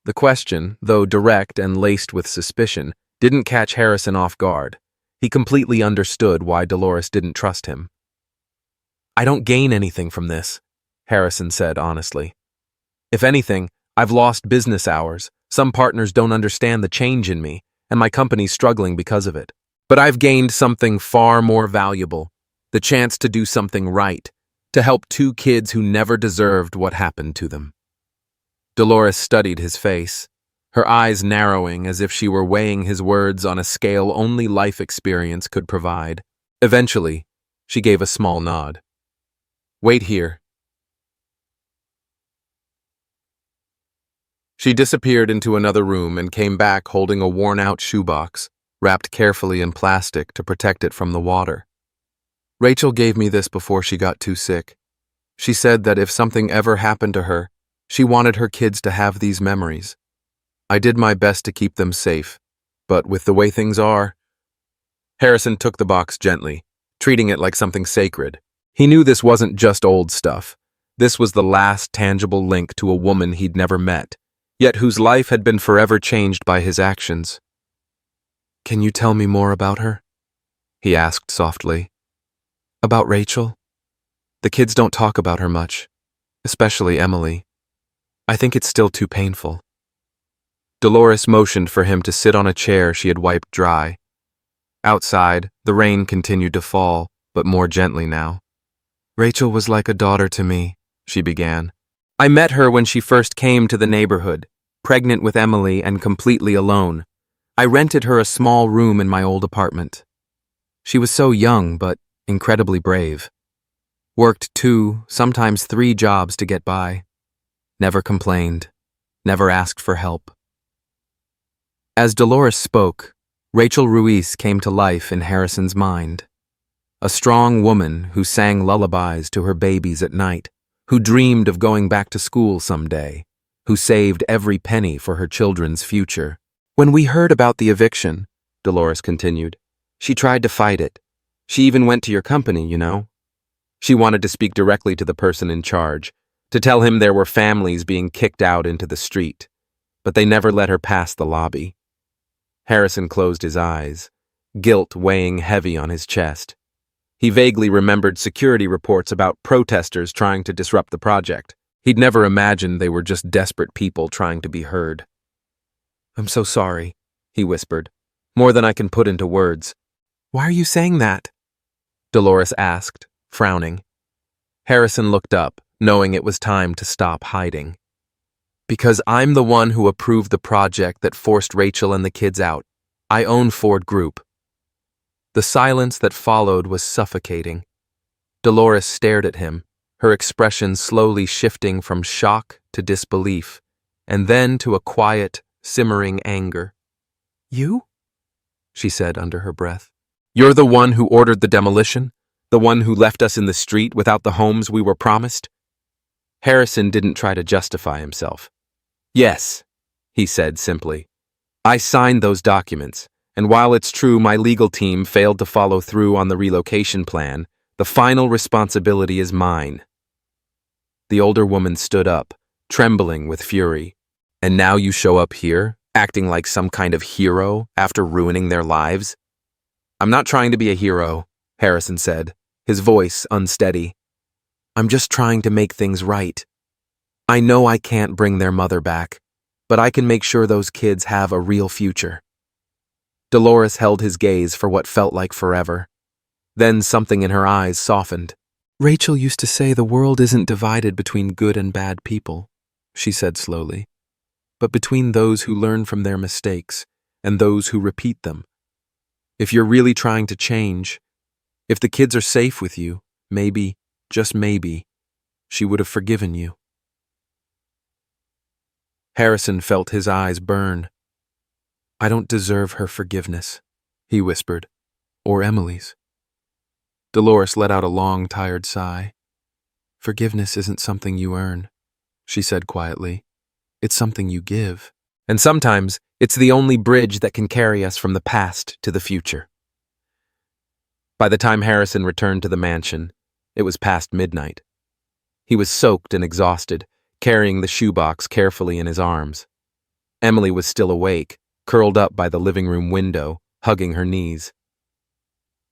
The question, though direct and laced with suspicion, didn't catch Harrison off guard. He completely understood why Dolores didn't trust him. "I don't gain anything from this," Harrison said honestly. "If anything, I've lost business hours. Some partners don't understand the change in me, and my company's struggling because of it. But I've gained something far more valuable, the chance to do something right, to help 2 kids who never deserved what happened to them." Dolores studied his face, her eyes narrowing as if she were weighing his words on a scale only life experience could provide. Eventually, she gave a small nod. "Wait here." She disappeared into another room and came back holding a worn-out shoebox, wrapped carefully in plastic to protect it from the water. "Rachel gave me this before she got too sick. She said that if something ever happened to her, she wanted her kids to have these memories. I did my best to keep them safe, but with the way things are..." Harrison took the box gently, treating it like something sacred. He knew this wasn't just old stuff. This was the last tangible link to a woman he'd never met, yet whose life had been forever changed by his actions. "Can you tell me more about her?" he asked softly. "About Rachel? The kids don't talk about her much, especially Emily. I think it's still too painful." Dolores motioned for him to sit on a chair she had wiped dry. Outside, the rain continued to fall, but more gently now. "Rachel was like a daughter to me," she began. "I met her when she first came to the neighborhood, pregnant with Emily and completely alone. I rented her a small room in my old apartment. She was so young, but incredibly brave. Worked 2, sometimes 3 jobs to get by. Never complained, never asked for help." As Dolores spoke, Rachel Ruiz came to life in Harrison's mind. A strong woman who sang lullabies to her babies at night, who dreamed of going back to school someday, who saved every penny for her children's future. "When we heard about the eviction," Dolores continued, "she tried to fight it. She even went to your company, you know. She wanted to speak directly to the person in charge, to tell him there were families being kicked out into the street, but they never let her pass the lobby." Harrison closed his eyes, guilt weighing heavy on his chest. He vaguely remembered security reports about protesters trying to disrupt the project. He'd never imagined they were just desperate people trying to be heard. "I'm so sorry," he whispered, "more than I can put into words." "Why are you saying that?" Dolores asked, frowning. Harrison looked up, knowing it was time to stop hiding. "Because I'm the one who approved the project that forced Rachel and the kids out. I own Ford Group." The silence that followed was suffocating. Dolores stared at him, her expression slowly shifting from shock to disbelief, and then to a quiet, simmering anger. You? She said under her breath. You're the one who ordered the demolition? The one who left us in the street without the homes we were promised? Harrison didn't try to justify himself. Yes, he said simply. I signed those documents, and while it's true my legal team failed to follow through on the relocation plan, the final responsibility is mine. The older woman stood up, trembling with fury. And now you show up here, acting like some kind of hero after ruining their lives? I'm not trying to be a hero, Harrison said, his voice unsteady. I'm just trying to make things right. I know I can't bring their mother back, but I can make sure those kids have a real future. Dolores held his gaze for what felt like forever. Then something in her eyes softened. Rachel used to say the world isn't divided between good and bad people, she said slowly, but between those who learn from their mistakes and those who repeat them. If you're really trying to change, if the kids are safe with you, maybe, just maybe, she would have forgiven you. Harrison felt his eyes burn. I don't deserve her forgiveness, he whispered, or Emily's. Dolores let out a long, tired sigh. Forgiveness isn't something you earn, she said quietly. It's something you give. And sometimes it's the only bridge that can carry us from the past to the future. By the time Harrison returned to the mansion, it was past midnight. He was soaked and exhausted, carrying the shoebox carefully in his arms. Emily was still awake, curled up by the living room window, hugging her knees.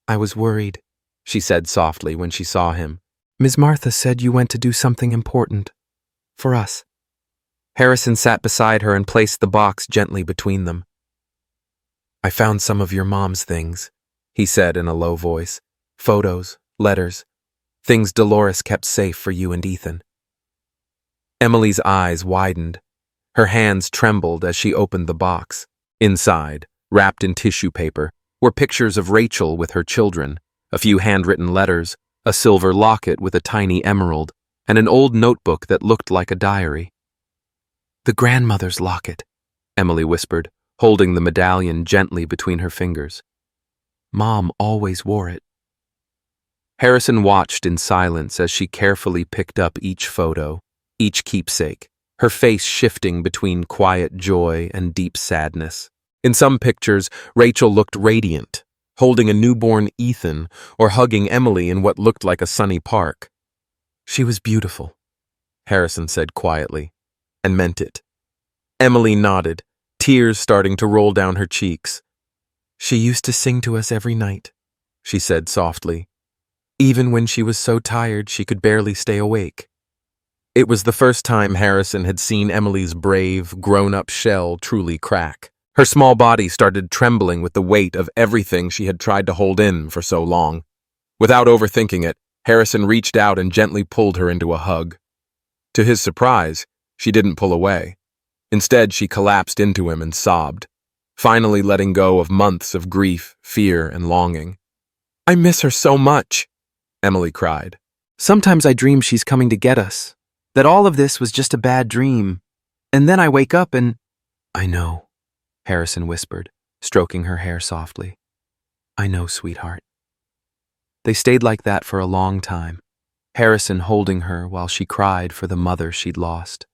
I was worried, she said softly when she saw him. Ms. Martha said you went to do something important. For us. Harrison sat beside her and placed the box gently between them. I found some of your mom's things, he said in a low voice. Photos, letters, things Dolores kept safe for you and Ethan. Emily's eyes widened. Her hands trembled as she opened the box. Inside, wrapped in tissue paper, were pictures of Rachel with her children, a few handwritten letters, a silver locket with a tiny emerald, and an old notebook that looked like a diary. The grandmother's locket, Emily whispered, holding the medallion gently between her fingers. Mom always wore it. Harrison watched in silence as she carefully picked up each photo, each keepsake, her face shifting between quiet joy and deep sadness. In some pictures, Rachel looked radiant, holding a newborn Ethan or hugging Emily in what looked like a sunny park. She was beautiful, Harrison said quietly, and meant it. Emily nodded, tears starting to roll down her cheeks. She used to sing to us every night, she said softly, even when she was so tired she could barely stay awake. It was the first time Harrison had seen Emily's brave, grown-up shell truly crack. Her small body started trembling with the weight of everything she had tried to hold in for so long. Without overthinking it, Harrison reached out and gently pulled her into a hug. To his surprise, she didn't pull away. Instead, she collapsed into him and sobbed, finally letting go of months of grief, fear, and longing. I miss her so much, Emily cried. Sometimes I dream she's coming to get us, that all of this was just a bad dream, and then I wake up and... I know, Harrison whispered, stroking her hair softly. I know, sweetheart. They stayed like that for a long time, Harrison holding her while she cried for the mother she'd lost.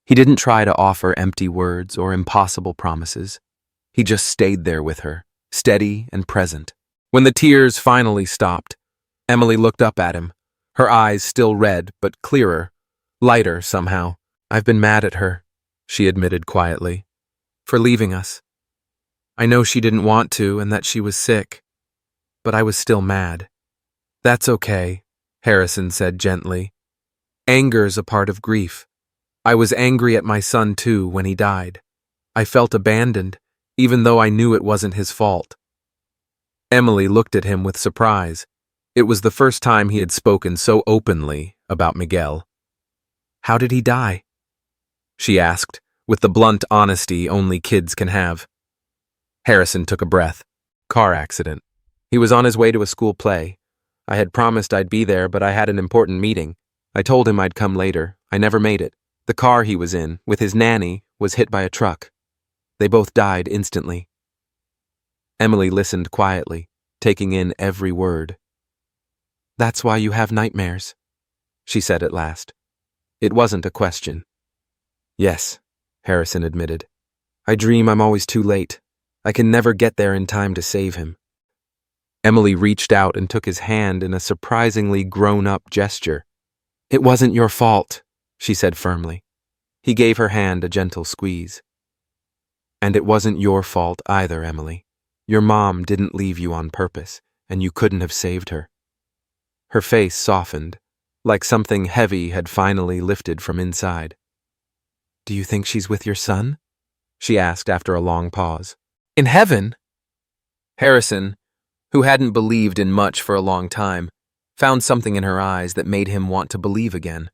He didn't try to offer empty words or impossible promises. He just stayed there with her, steady and present. When the tears finally stopped, Emily looked up at him, her eyes still red but clearer, lighter somehow. I've been mad at her, she admitted quietly, for leaving us. I know she didn't want to and that she was sick, but I was still mad. That's okay, Harrison said gently. Anger's a part of grief. I was angry at my son too when he died. I felt abandoned, even though I knew it wasn't his fault. Emily looked at him with surprise. It was the first time he had spoken so openly about Miguel. How did he die? She asked, with the blunt honesty only kids can have. Harrison took a breath. Car accident. He was on his way to a school play. I had promised I'd be there, but I had an important meeting. I told him I'd come later. I never made it. The car he was in, with his nanny, was hit by a truck. They both died instantly. Emily listened quietly, taking in every word. "That's why you have nightmares," she said at last. It wasn't a question. "Yes," Harrison admitted. "I dream I'm always too late. I can never get there in time to save him." Emily reached out and took his hand in a surprisingly grown-up gesture. "It wasn't your fault," she said firmly. He gave her hand a gentle squeeze. "And it wasn't your fault either, Emily. Your mom didn't leave you on purpose, and you couldn't have saved her." Her face softened, like something heavy had finally lifted from inside. "Do you think she's with your son?" she asked after a long pause. "In heaven?" Harrison, who hadn't believed in much for a long time, found something in her eyes that made him want to believe again.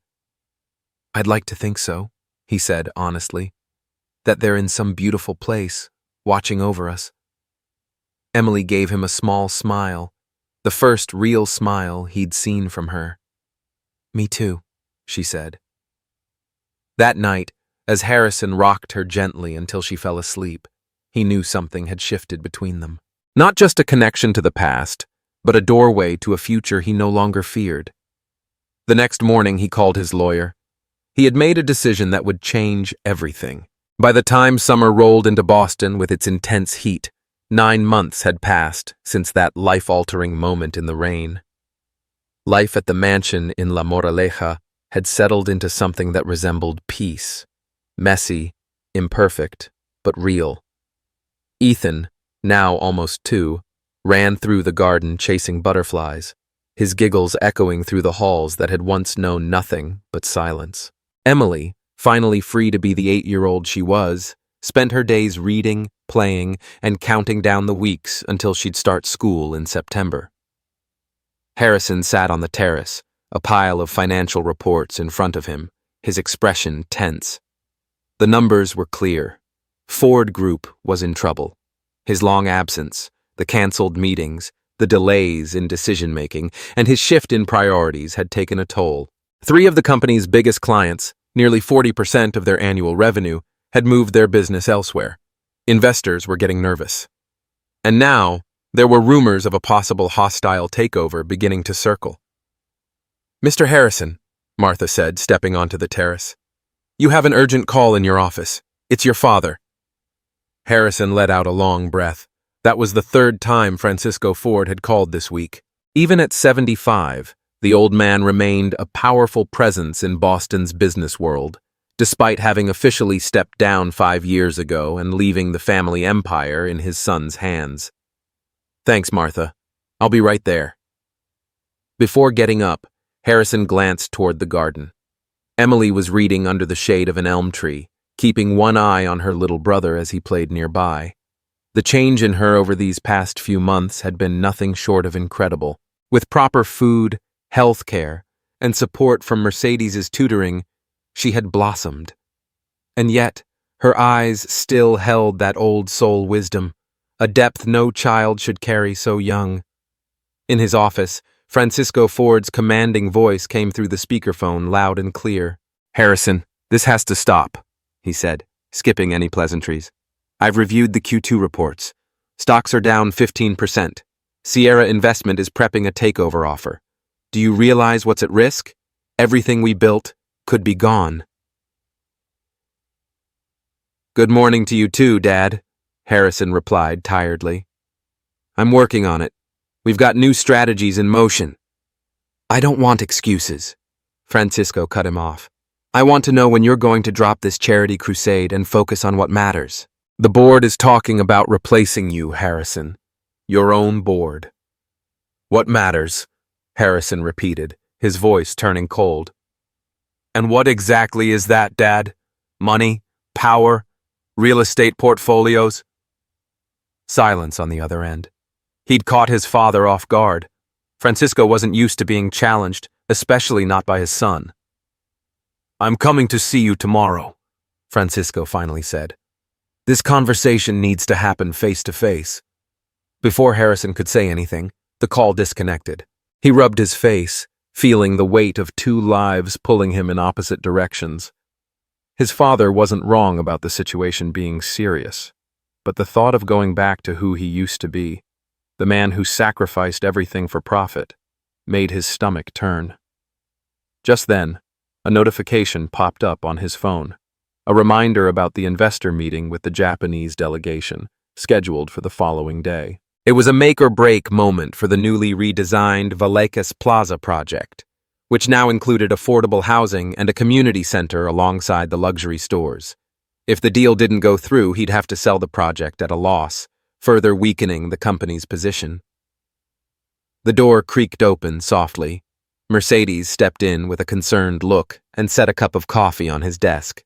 "I'd like to think so," he said honestly, "that they're in some beautiful place, watching over us." Emily gave him a small smile, the first real smile he'd seen from her. "Me too," she said. That night, as Harrison rocked her gently until she fell asleep, he knew something had shifted between them. Not just a connection to the past, but a doorway to a future he no longer feared. The next morning, he called his lawyer. He had made a decision that would change everything. By the time summer rolled into Boston with its intense heat, 9 months had passed since that life-altering moment in the rain. Life at the mansion in La Moraleja had settled into something that resembled peace. Messy, imperfect, but real. Ethan, now almost 2, ran through the garden chasing butterflies, his giggles echoing through the halls that had once known nothing but silence. Emily, finally free to be the 8-year-old she was, spent her days reading, playing, and counting down the weeks until she'd start school in September. Harrison sat on the terrace, a pile of financial reports in front of him, his expression tense. The numbers were clear. Ford Group was in trouble. His long absence, the canceled meetings, the delays in decision-making, and his shift in priorities had taken a toll. 3 of the company's biggest clients, nearly 40% of their annual revenue, had moved their business elsewhere. Investors were getting nervous. And now, there were rumors of a possible hostile takeover beginning to circle. "Mr. Harrison," Martha said, stepping onto the terrace. "You have an urgent call in your office. It's your father." Harrison let out a long breath. That was the 3rd time Francisco Ford had called this week. Even at 75, the old man remained a powerful presence in Boston's business world, despite having officially stepped down 5 years ago and leaving the family empire in his son's hands. "Thanks, Martha. I'll be right there." Before getting up, Harrison glanced toward the garden. Emily was reading under the shade of an elm tree, keeping one eye on her little brother as he played nearby. The change in her over these past few months had been nothing short of incredible. With proper food, health care, and support from Mercedes's tutoring, she had blossomed. And yet, her eyes still held that old soul wisdom, a depth no child should carry so young. In his office, Francisco Ford's commanding voice came through the speakerphone loud and clear. "Harrison, this has to stop," he said, skipping any pleasantries. "I've reviewed the Q2 reports. Stocks are down 15%. Sierra Investment is prepping a takeover offer. Do you realize what's at risk? Everything we built could be gone." "Good morning to you too, Dad," Harrison replied tiredly. "I'm working on it. We've got new strategies in motion." "I don't want excuses," Francisco cut him off. "I want to know when you're going to drop this charity crusade and focus on what matters." "The board is talking about replacing you, Harrison. Your own board." "What matters?" Harrison repeated, his voice turning cold. "And what exactly is that, Dad? Money? Power? Real estate portfolios?" Silence on the other end. He'd caught his father off guard. Francisco wasn't used to being challenged, especially not by his son. "I'm coming to see you tomorrow," Francisco finally said. "This conversation needs to happen face to face." Before Harrison could say anything, the call disconnected. He rubbed his face, feeling the weight of 2 lives pulling him in opposite directions. His father wasn't wrong about the situation being serious, but the thought of going back to who he used to be, the man who sacrificed everything for profit, made his stomach turn. Just then, a notification popped up on his phone, a reminder about the investor meeting with the Japanese delegation, scheduled for the following day. It was a make-or-break moment for the newly redesigned Vallecas Plaza project, which now included affordable housing and a community center alongside the luxury stores. If the deal didn't go through, he'd have to sell the project at a loss, further weakening the company's position. The door creaked open softly. Mercedes stepped in with a concerned look and set a cup of coffee on his desk.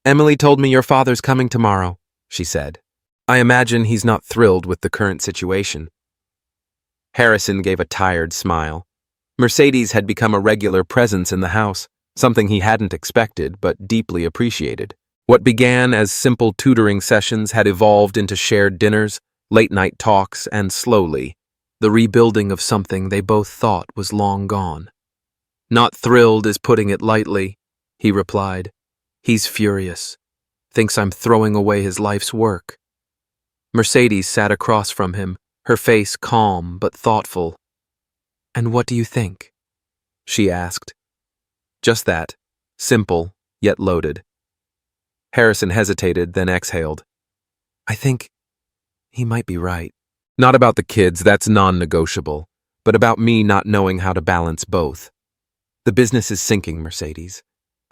"Emily told me your father's coming tomorrow," she said. "I imagine he's not thrilled with the current situation." Harrison gave a tired smile. Mercedes had become a regular presence in the house, something he hadn't expected but deeply appreciated. What began as simple tutoring sessions had evolved into shared dinners, late-night talks, and slowly, the rebuilding of something they both thought was long gone. "Not thrilled is putting it lightly," he replied. "He's furious. Thinks I'm throwing away his life's work." Mercedes sat across from him, her face calm but thoughtful. "And what do you think?" she asked. Just that, simple yet loaded. Harrison hesitated, then exhaled. "I think he might be right. Not about the kids, that's non-negotiable, but about me not knowing how to balance both. The business is sinking, Mercedes.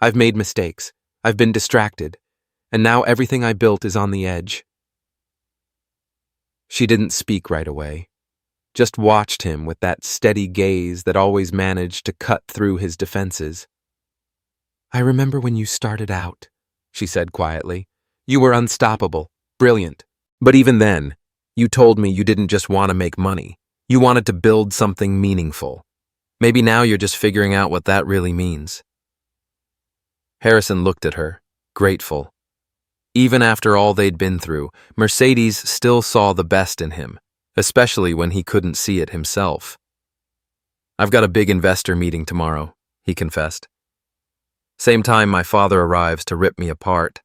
I've made mistakes. I've been distracted. And now everything I built is on the edge." She didn't speak right away, just watched him with that steady gaze that always managed to cut through his defenses. "I remember when you started out," she said quietly. "You were unstoppable, brilliant. But even then, you told me you didn't just want to make money. You wanted to build something meaningful. Maybe now you're just figuring out what that really means." Harrison looked at her, grateful. Even after all they'd been through, Mercedes still saw the best in him, especially when he couldn't see it himself. "I've got a big investor meeting tomorrow," he confessed. "Same time my father arrives to rip me apart.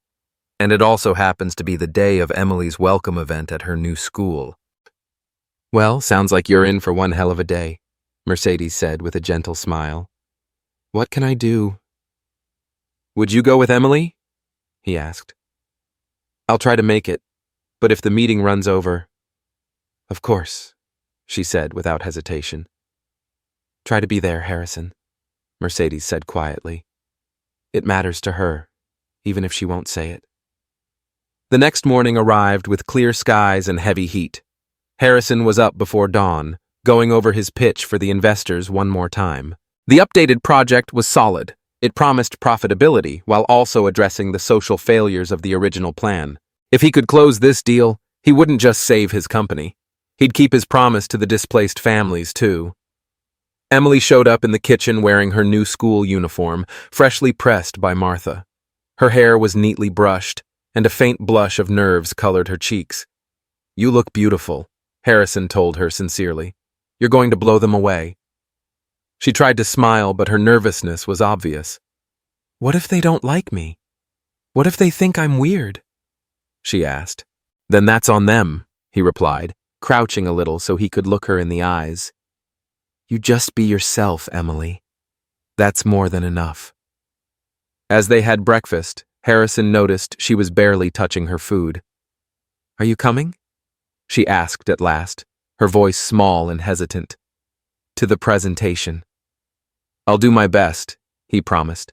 And it also happens to be the day of Emily's welcome event at her new school." "Well, sounds like you're in for one hell of a day," Mercedes said with a gentle smile. "What can I do?" "Would you go with Emily?" he asked. "I'll try to make it, but if the meeting runs over—" "Of course," she said without hesitation. "Try to be there, Harrison," Mercedes said quietly. "It matters to her, even if she won't say it." The next morning arrived with clear skies and heavy heat. Harrison was up before dawn, going over his pitch for the investors one more time. The updated project was solid. It promised profitability while also addressing the social failures of the original plan. If he could close this deal, he wouldn't just save his company. He'd keep his promise to the displaced families, too. Emily showed up in the kitchen wearing her new school uniform, freshly pressed by Martha. Her hair was neatly brushed, and a faint blush of nerves colored her cheeks. "You look beautiful," Harrison told her sincerely. "You're going to blow them away." She tried to smile, but her nervousness was obvious. "What if they don't like me? What if they think I'm weird?" she asked. "Then that's on them," he replied, crouching a little so he could look her in the eyes. "You just be yourself, Emily. That's more than enough." As they had breakfast, Harrison noticed she was barely touching her food. "Are you coming?" she asked at last, her voice small and hesitant. "To the presentation." "I'll do my best," he promised.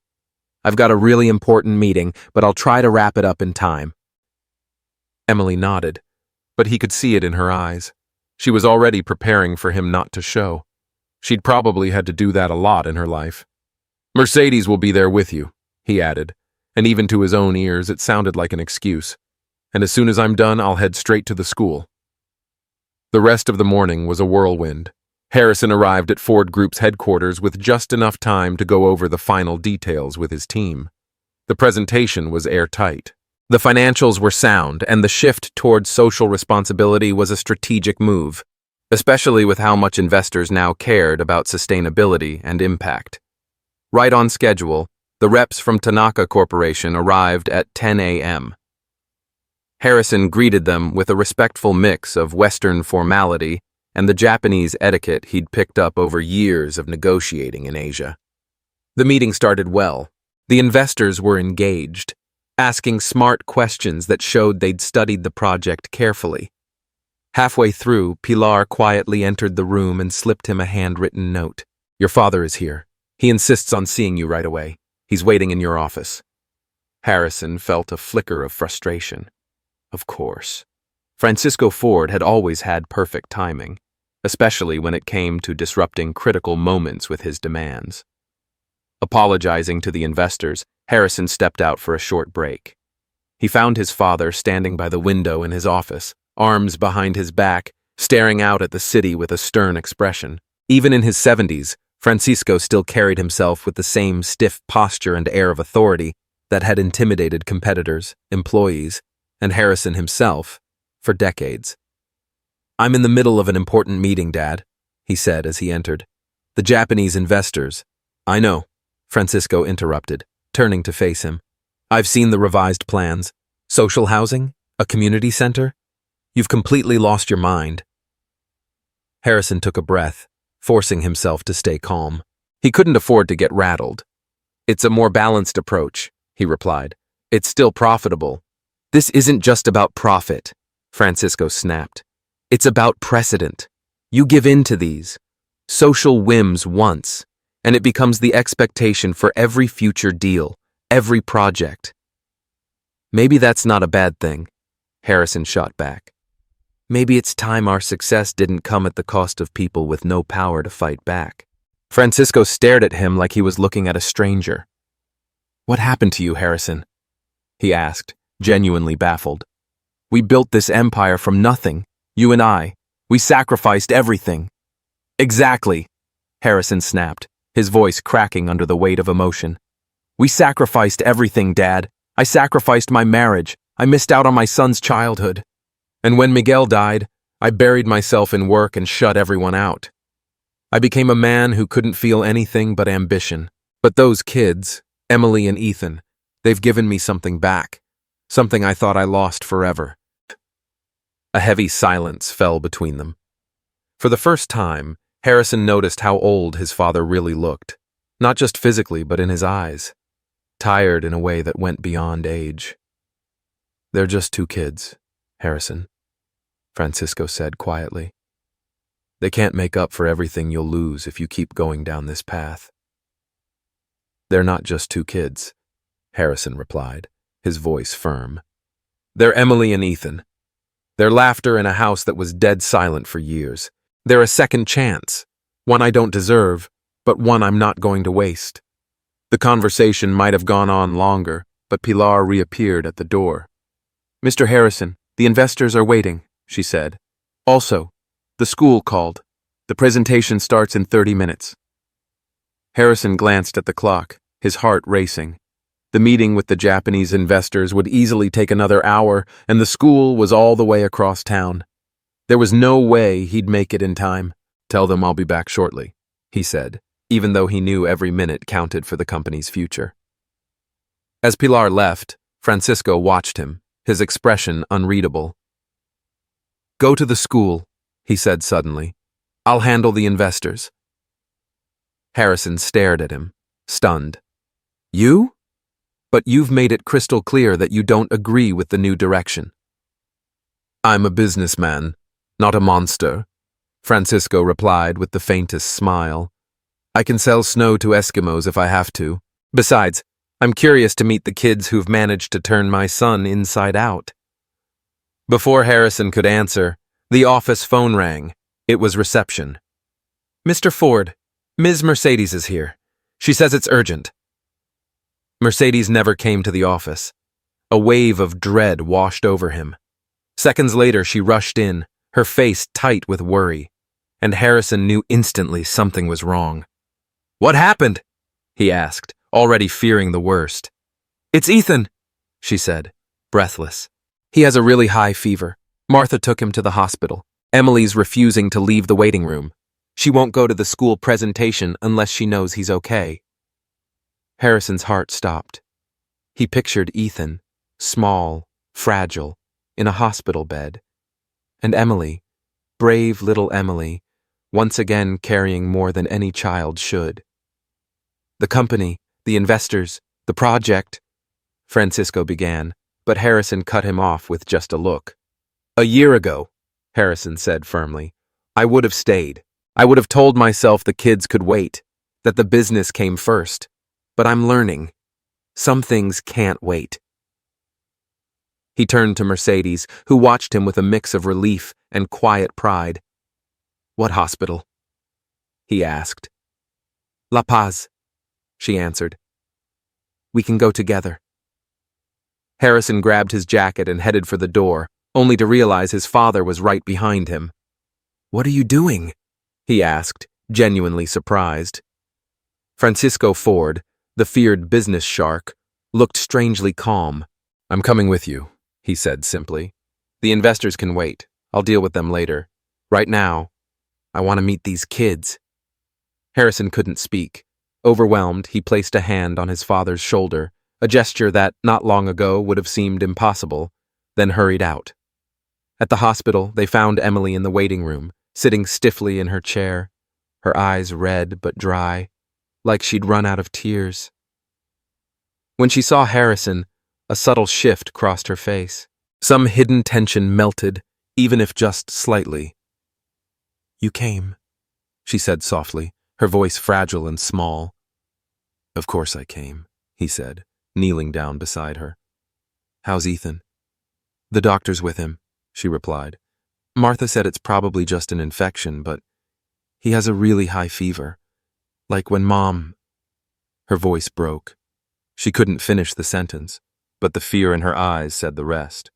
"I've got a really important meeting, but I'll try to wrap it up in time." Emily nodded, but he could see it in her eyes. She was already preparing for him not to show. She'd probably had to do that a lot in her life. "Mercedes will be there with you," he added, and even to his own ears it sounded like an excuse. "And as soon as I'm done, I'll head straight to the school." The rest of the morning was a whirlwind. Harrison arrived at Ford Group's headquarters with just enough time to go over the final details with his team. The presentation was airtight. The financials were sound, and the shift towards social responsibility was a strategic move, especially with how much investors now cared about sustainability and impact. Right on schedule, The reps from Tanaka Corporation arrived at 10 a.m. Harrison greeted them with a respectful mix of Western formality and the Japanese etiquette he'd picked up over years of negotiating in Asia. The meeting started well. The investors were engaged, asking smart questions that showed they'd studied the project carefully. Halfway through, Pilar quietly entered the room and slipped him a handwritten note. "Your father is here. He insists on seeing you right away. He's waiting in your office." Harrison felt a flicker of frustration. Of course. Francisco Ford had always had perfect timing, especially when it came to disrupting critical moments with his demands. Apologizing to the investors, Harrison stepped out for a short break. He found his father standing by the window in his office, arms behind his back, staring out at the city with a stern expression. Even in his 70s, Francisco still carried himself with the same stiff posture and air of authority that had intimidated competitors, employees, and Harrison himself for decades. "I'm in the middle of an important meeting, Dad," he said as he entered. "The Japanese investors." "I know," Francisco interrupted, turning to face him. "I've seen the revised plans. Social housing? A community center? You've completely lost your mind." Harrison took a breath, forcing himself to stay calm. He couldn't afford to get rattled. "It's a more balanced approach," he replied. "It's still profitable." "This isn't just about profit," Francisco snapped. "It's about precedent. You give in to these social whims once, and it becomes the expectation for every future deal, every project." "Maybe that's not a bad thing," Harrison shot back. "Maybe it's time our success didn't come at the cost of people with no power to fight back." Francisco stared at him like he was looking at a stranger. "What happened to you, Harrison?" he asked, genuinely baffled. "We built this empire from nothing, you and I. We sacrificed everything." "Exactly," Harrison snapped, his voice cracking under the weight of emotion. "We sacrificed everything, Dad. I sacrificed my marriage. I missed out on my son's childhood. And when Miguel died, I buried myself in work and shut everyone out. I became a man who couldn't feel anything but ambition. But those kids, Emily and Ethan, they've given me something back. Something I thought I lost forever." A heavy silence fell between them. For the first time, Harrison noticed how old his father really looked, not just physically but in his eyes, tired in a way that went beyond age. "They're just two kids, Harrison," Francisco said quietly. "They can't make up for everything you'll lose if you keep going down this path." "They're not just two kids," Harrison replied, his voice firm. "They're Emily and Ethan. They're laughter in a house that was dead silent for years. They're a second chance, one I don't deserve, but one I'm not going to waste." The conversation might have gone on longer, but Pilar reappeared at the door. "Mr. Harrison, the investors are waiting," she said. "Also, the school called. The presentation starts in 30 minutes. Harrison glanced at the clock, his heart racing. The meeting with the Japanese investors would easily take another hour, and the school was all the way across town. There was no way he'd make it in time. "Tell them I'll be back shortly," he said, even though he knew every minute counted for the company's future. As Pilar left, Francisco watched him, his expression unreadable. "Go to the school," he said suddenly. "I'll handle the investors." Harrison stared at him, stunned. "You? But you've made it crystal clear that you don't agree with the new direction." "I'm a businessman, not a monster," Francisco replied with the faintest smile. "I can sell snow to Eskimos if I have to. Besides, I'm curious to meet the kids who've managed to turn my son inside out." Before Harrison could answer, the office phone rang. It was reception. "Mr. Ford, Ms. Mercedes is here. She says it's urgent." Mercedes never came to the office. A wave of dread washed over him. Seconds later, she rushed in, her face tight with worry, and Harrison knew instantly something was wrong. "What happened?" he asked, already fearing the worst. "It's Ethan," she said, breathless. "He has a really high fever. Martha took him to the hospital. Emily's refusing to leave the waiting room. She won't go to the school presentation unless she knows he's okay." Harrison's heart stopped. He pictured Ethan, small, fragile, in a hospital bed, and Emily, brave little Emily, once again carrying more than any child should. The company, the investors, the project, Francisco began, but Harrison cut him off with just a look. "A year ago," Harrison said firmly, "I would have stayed. I would have told myself the kids could wait, that the business came first. But I'm learning. Some things can't wait." He turned to Mercedes, who watched him with a mix of relief and quiet pride. "What hospital?" he asked. "La Paz," she answered. "We can go together." Harrison grabbed his jacket and headed for the door, only to realize his father was right behind him. "What are you doing?" he asked, genuinely surprised. Francisco Ford, the feared business shark, looked strangely calm. "I'm coming with you," he said simply. "The investors can wait. I'll deal with them later. Right now, I want to meet these kids." Harrison couldn't speak. Overwhelmed, he placed a hand on his father's shoulder, a gesture that, not long ago, would have seemed impossible, then hurried out. At the hospital, they found Emily in the waiting room, sitting stiffly in her chair, her eyes red but dry, like she'd run out of tears. When she saw Harrison, a subtle shift crossed her face. Some hidden tension melted, even if just slightly. "You came," she said softly, her voice fragile and small. "Of course I came," he said, kneeling down beside her. "How's Ethan?" "The doctor's with him," she replied. "Martha said it's probably just an infection, but he has a really high fever. Like when Mom—" Her voice broke. She couldn't finish the sentence, but the fear in her eyes said the rest.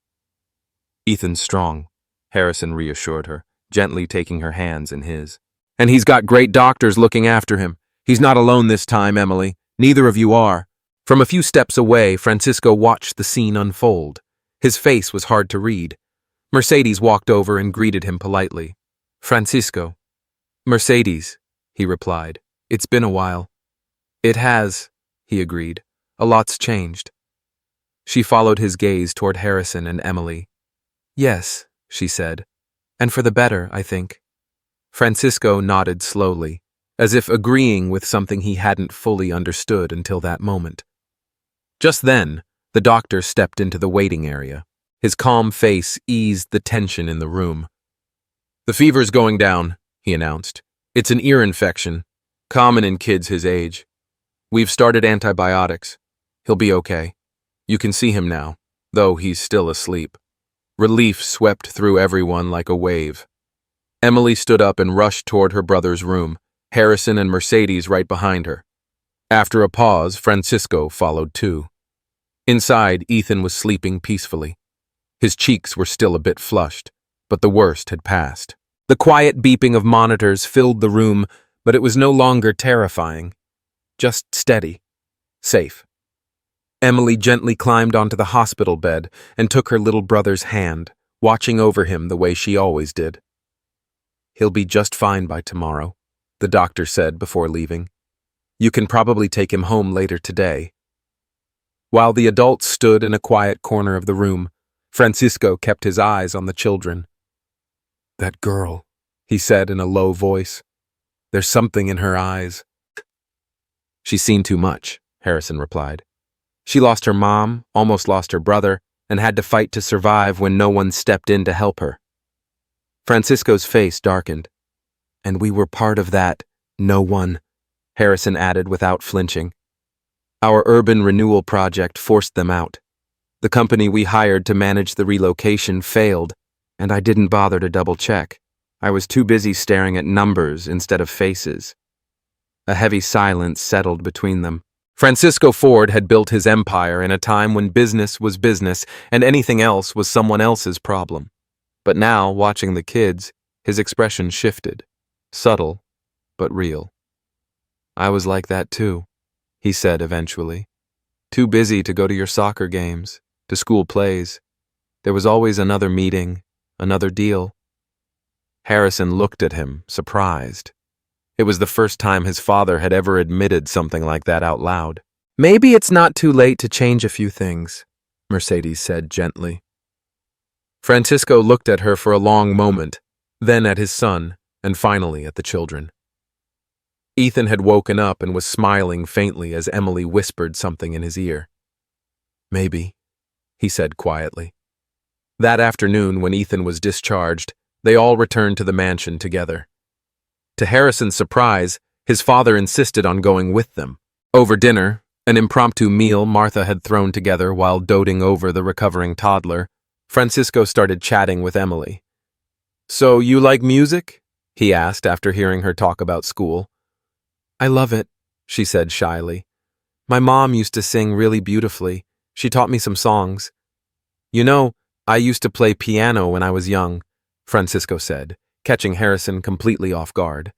"Ethan's strong," Harrison reassured her, gently taking her hands in his. "And he's got great doctors looking after him. He's not alone this time, Emily. Neither of you are." From a few steps away, Francisco watched the scene unfold. His face was hard to read. Mercedes walked over and greeted him politely. "Francisco." "Mercedes," he replied. "It's been a while." "It has," he agreed. "A lot's changed." She followed his gaze toward Harrison and Emily. "Yes," she said. "And for the better, I think." Francisco nodded slowly, as if agreeing with something he hadn't fully understood until that moment. Just then, the doctor stepped into the waiting area. His calm face eased the tension in the room. "The fever's going down," he announced. "It's an ear infection, common in kids his age. We've started antibiotics. He'll be okay. You can see him now, though he's still asleep." Relief swept through everyone like a wave. Emily stood up and rushed toward her brother's room, Harrison and Mercedes right behind her. After a pause, Francisco followed too. Inside, Ethan was sleeping peacefully. His cheeks were still a bit flushed, but the worst had passed. The quiet beeping of monitors filled the room, but it was no longer terrifying. Just steady. Safe. Emily gently climbed onto the hospital bed and took her little brother's hand, watching over him the way she always did. "He'll be just fine by tomorrow," the doctor said before leaving. "You can probably take him home later today." While the adults stood in a quiet corner of the room, Francisco kept his eyes on the children. "That girl," he said in a low voice. "There's something in her eyes." "She's seen too much," Harrison replied. "She lost her mom, almost lost her brother, and had to fight to survive when no one stepped in to help her." Francisco's face darkened. "And we were part of that, no one," Harrison added without flinching. "Our urban renewal project forced them out. The company we hired to manage the relocation failed, and I didn't bother to double-check. I was too busy staring at numbers instead of faces." A heavy silence settled between them. Francisco Ford had built his empire in a time when business was business and anything else was someone else's problem. But now, watching the kids, his expression shifted. Subtle, but real. "I was like that too," he said eventually. "Too busy to go to your soccer games, to school plays. There was always another meeting, another deal." Harrison looked at him, surprised. It was the first time his father had ever admitted something like that out loud. Maybe it's not too late to change a few things, Mercedes said gently. Francisco looked at her for a long moment, then at his son, and finally at the children. Ethan had woken up and was smiling faintly as Emily whispered something in his ear. Maybe, he said quietly. That afternoon, when Ethan was discharged, they all returned to the mansion together. To Harrison's surprise, his father insisted on going with them. Over dinner, an impromptu meal Martha had thrown together while doting over the recovering toddler, Francisco started chatting with Emily. "So you like music?" he asked after hearing her talk about school. "I love it," she said shyly. "My mom used to sing really beautifully. She taught me some songs." "You know, I used to play piano when I was young," Francisco said, catching Harrison completely off guard.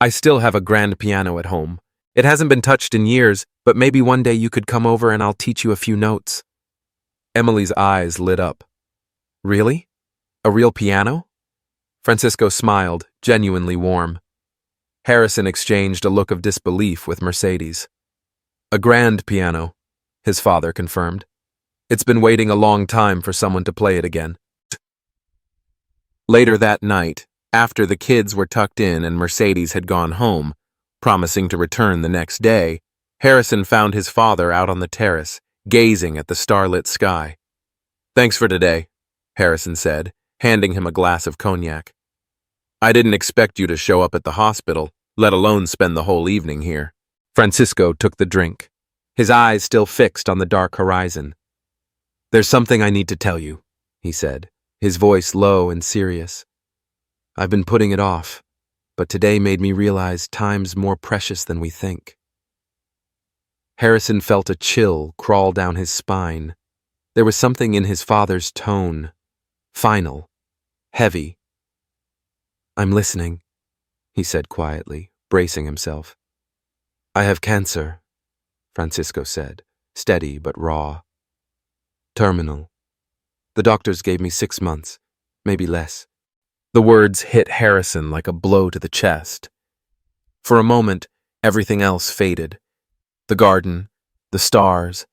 "I still have a grand piano at home. It hasn't been touched in years, but maybe one day you could come over and I'll teach you a few notes." Emily's eyes lit up. "Really? A real piano?" Francisco smiled, genuinely warm. Harrison exchanged a look of disbelief with Mercedes. "A grand piano," his father confirmed. "It's been waiting a long time for someone to play it again." Later that night, after the kids were tucked in and Mercedes had gone home, promising to return the next day, Harrison found his father out on the terrace, gazing at the starlit sky. "Thanks for today," Harrison said, handing him a glass of cognac. "I didn't expect you to show up at the hospital, let alone spend the whole evening here." Francisco took the drink, his eyes still fixed on the dark horizon. "There's something I need to tell you," he said, his voice low and serious. "I've been putting it off, but today made me realize time's more precious than we think." Harrison felt a chill crawl down his spine. There was something in his father's tone, final, heavy. "I'm listening," he said quietly, bracing himself. "I have cancer," Francisco said, steady but raw. "Terminal. The doctors gave me 6 months, maybe less." The words hit Harrison like a blow to the chest. For a moment, everything else faded. The garden, the stars,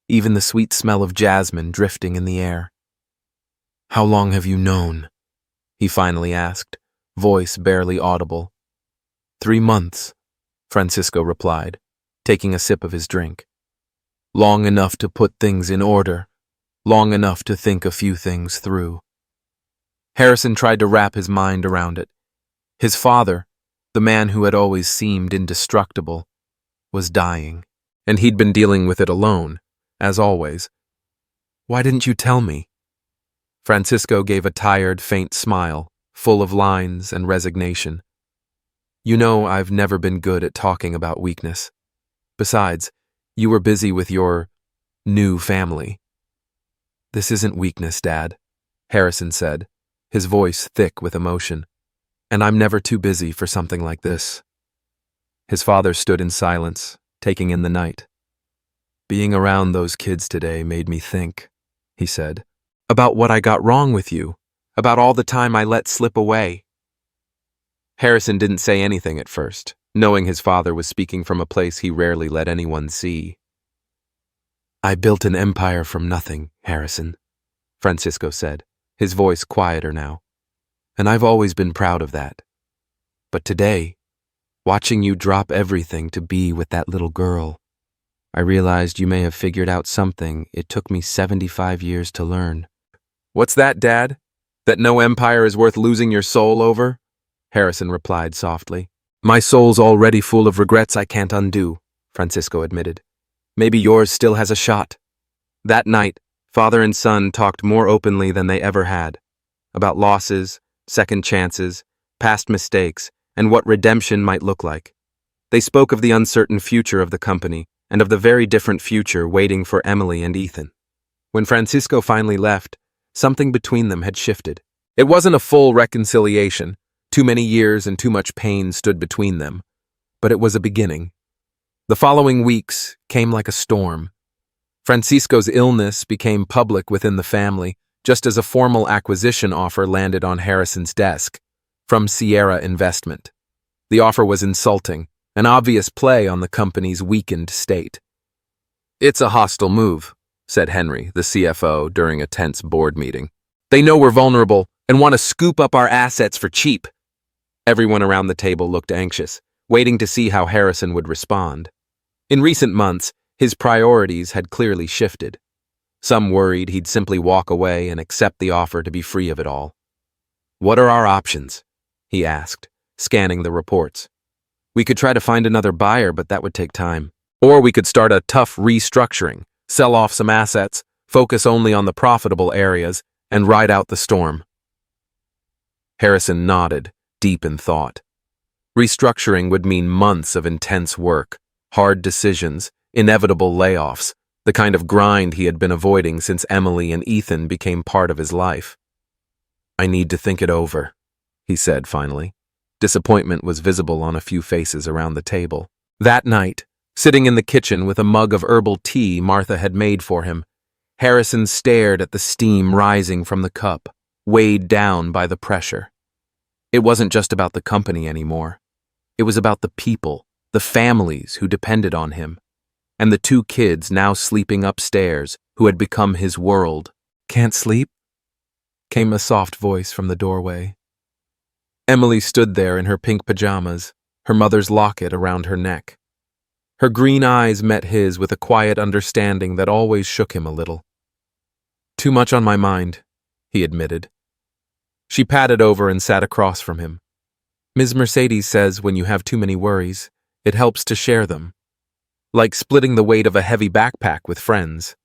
even the sweet smell of jasmine drifting in the air. "How long have you known?" he finally asked, voice barely audible. 3 months, Francisco replied, taking a sip of his drink. "Long enough to put things in order, long enough to think a few things through." Harrison tried to wrap his mind around it. His father, the man who had always seemed indestructible, was dying, and he'd been dealing with it alone, as always. "Why didn't you tell me?" Francisco gave a tired, faint smile, full of lines and resignation. "You know I've never been good at talking about weakness. Besides, you were busy with your new family." "This isn't weakness, Dad," Harrison said, his voice thick with emotion. "And I'm never too busy for something like this." His father stood in silence, taking in the night. "Being around those kids today made me think," he said, "about what I got wrong with you, about all the time I let slip away." Harrison didn't say anything at first, knowing his father was speaking from a place he rarely let anyone see. "I built an empire from nothing, Harrison," Francisco said, his voice quieter now. "And I've always been proud of that. But today, watching you drop everything to be with that little girl, I realized you may have figured out something it took me 75 years to learn." "What's that, Dad? That no empire is worth losing your soul over?" Harrison replied softly. "My soul's already full of regrets I can't undo," Francisco admitted. "Maybe yours still has a shot." That night, father and son talked more openly than they ever had, about losses, second chances, past mistakes, and what redemption might look like. They spoke of the uncertain future of the company and of the very different future waiting for Emily and Ethan. When Francisco finally left, something between them had shifted. It wasn't a full reconciliation. Too many years and too much pain stood between them. But it was a beginning. The following weeks came like a storm. Francisco's illness became public within the family, just as a formal acquisition offer landed on Harrison's desk from Sierra Investment. The offer was insulting, an obvious play on the company's weakened state. It's a hostile move, said Henry, the CFO, during a tense board meeting. They know we're vulnerable and want to scoop up our assets for cheap. Everyone around the table looked anxious, waiting to see how Harrison would respond. In recent months, his priorities had clearly shifted. Some worried he'd simply walk away and accept the offer to be free of it all. "What are our options?" he asked, scanning the reports. "We could try to find another buyer, but that would take time. Or we could start a tough restructuring, sell off some assets, focus only on the profitable areas, and ride out the storm." Harrison nodded, deep in thought. Restructuring would mean months of intense work, hard decisions, inevitable layoffs, the kind of grind he had been avoiding since Emily and Ethan became part of his life. "I need to think it over," he said finally. Disappointment was visible on a few faces around the table. That night, sitting in the kitchen with a mug of herbal tea Martha had made for him, Harrison stared at the steam rising from the cup, weighed down by the pressure. It wasn't just about the company anymore. It was about the people, the families who depended on him, and the two kids now sleeping upstairs who had become his world. "Can't sleep?" came a soft voice from the doorway. Emily stood there in her pink pajamas, her mother's locket around her neck. Her green eyes met his with a quiet understanding that always shook him a little. "Too much on my mind," he admitted. She padded over and sat across from him. "Ms. Mercedes says when you have too many worries, it helps to share them. Like splitting the weight of a heavy backpack with friends."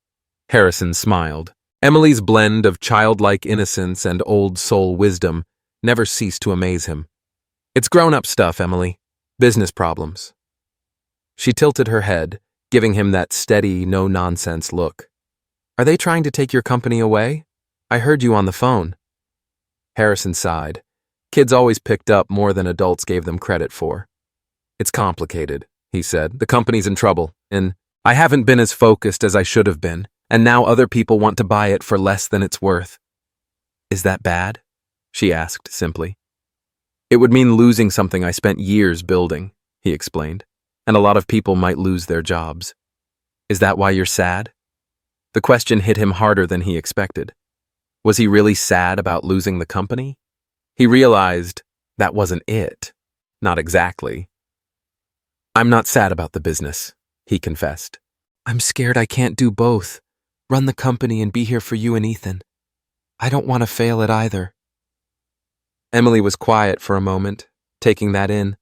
Harrison smiled. Emily's blend of childlike innocence and old soul wisdom never ceased to amaze him. "It's grown-up stuff, Emily. Business problems." She tilted her head, giving him that steady, no-nonsense look. "Are they trying to take your company away? I heard you on the phone." Harrison sighed. Kids always picked up more than adults gave them credit for. "It's complicated," he said. "The company's in trouble, and I haven't been as focused as I should have been, and now other people want to buy it for less than it's worth." "Is that bad?" she asked simply. "It would mean losing something I spent years building," he explained, "and a lot of people might lose their jobs." "Is that why you're sad?" The question hit him harder than he expected. Was he really sad about losing the company? He realized that wasn't it. Not exactly. "I'm not sad about the business," he confessed. "I'm scared I can't do both, run the company and be here for you and Ethan. I don't want to fail at either." Emily was quiet for a moment, taking that in.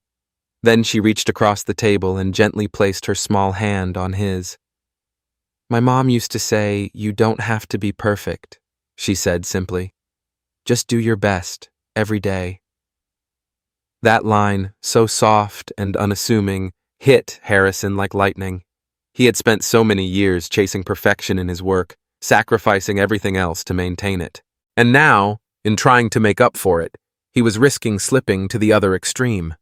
Then she reached across the table and gently placed her small hand on his. "My mom used to say, you don't have to be perfect," she said simply. "Just do your best, every day." That line, so soft and unassuming, hit Harrison like lightning. He had spent so many years chasing perfection in his work, sacrificing everything else to maintain it. And now, in trying to make up for it, he was risking slipping to the other extreme.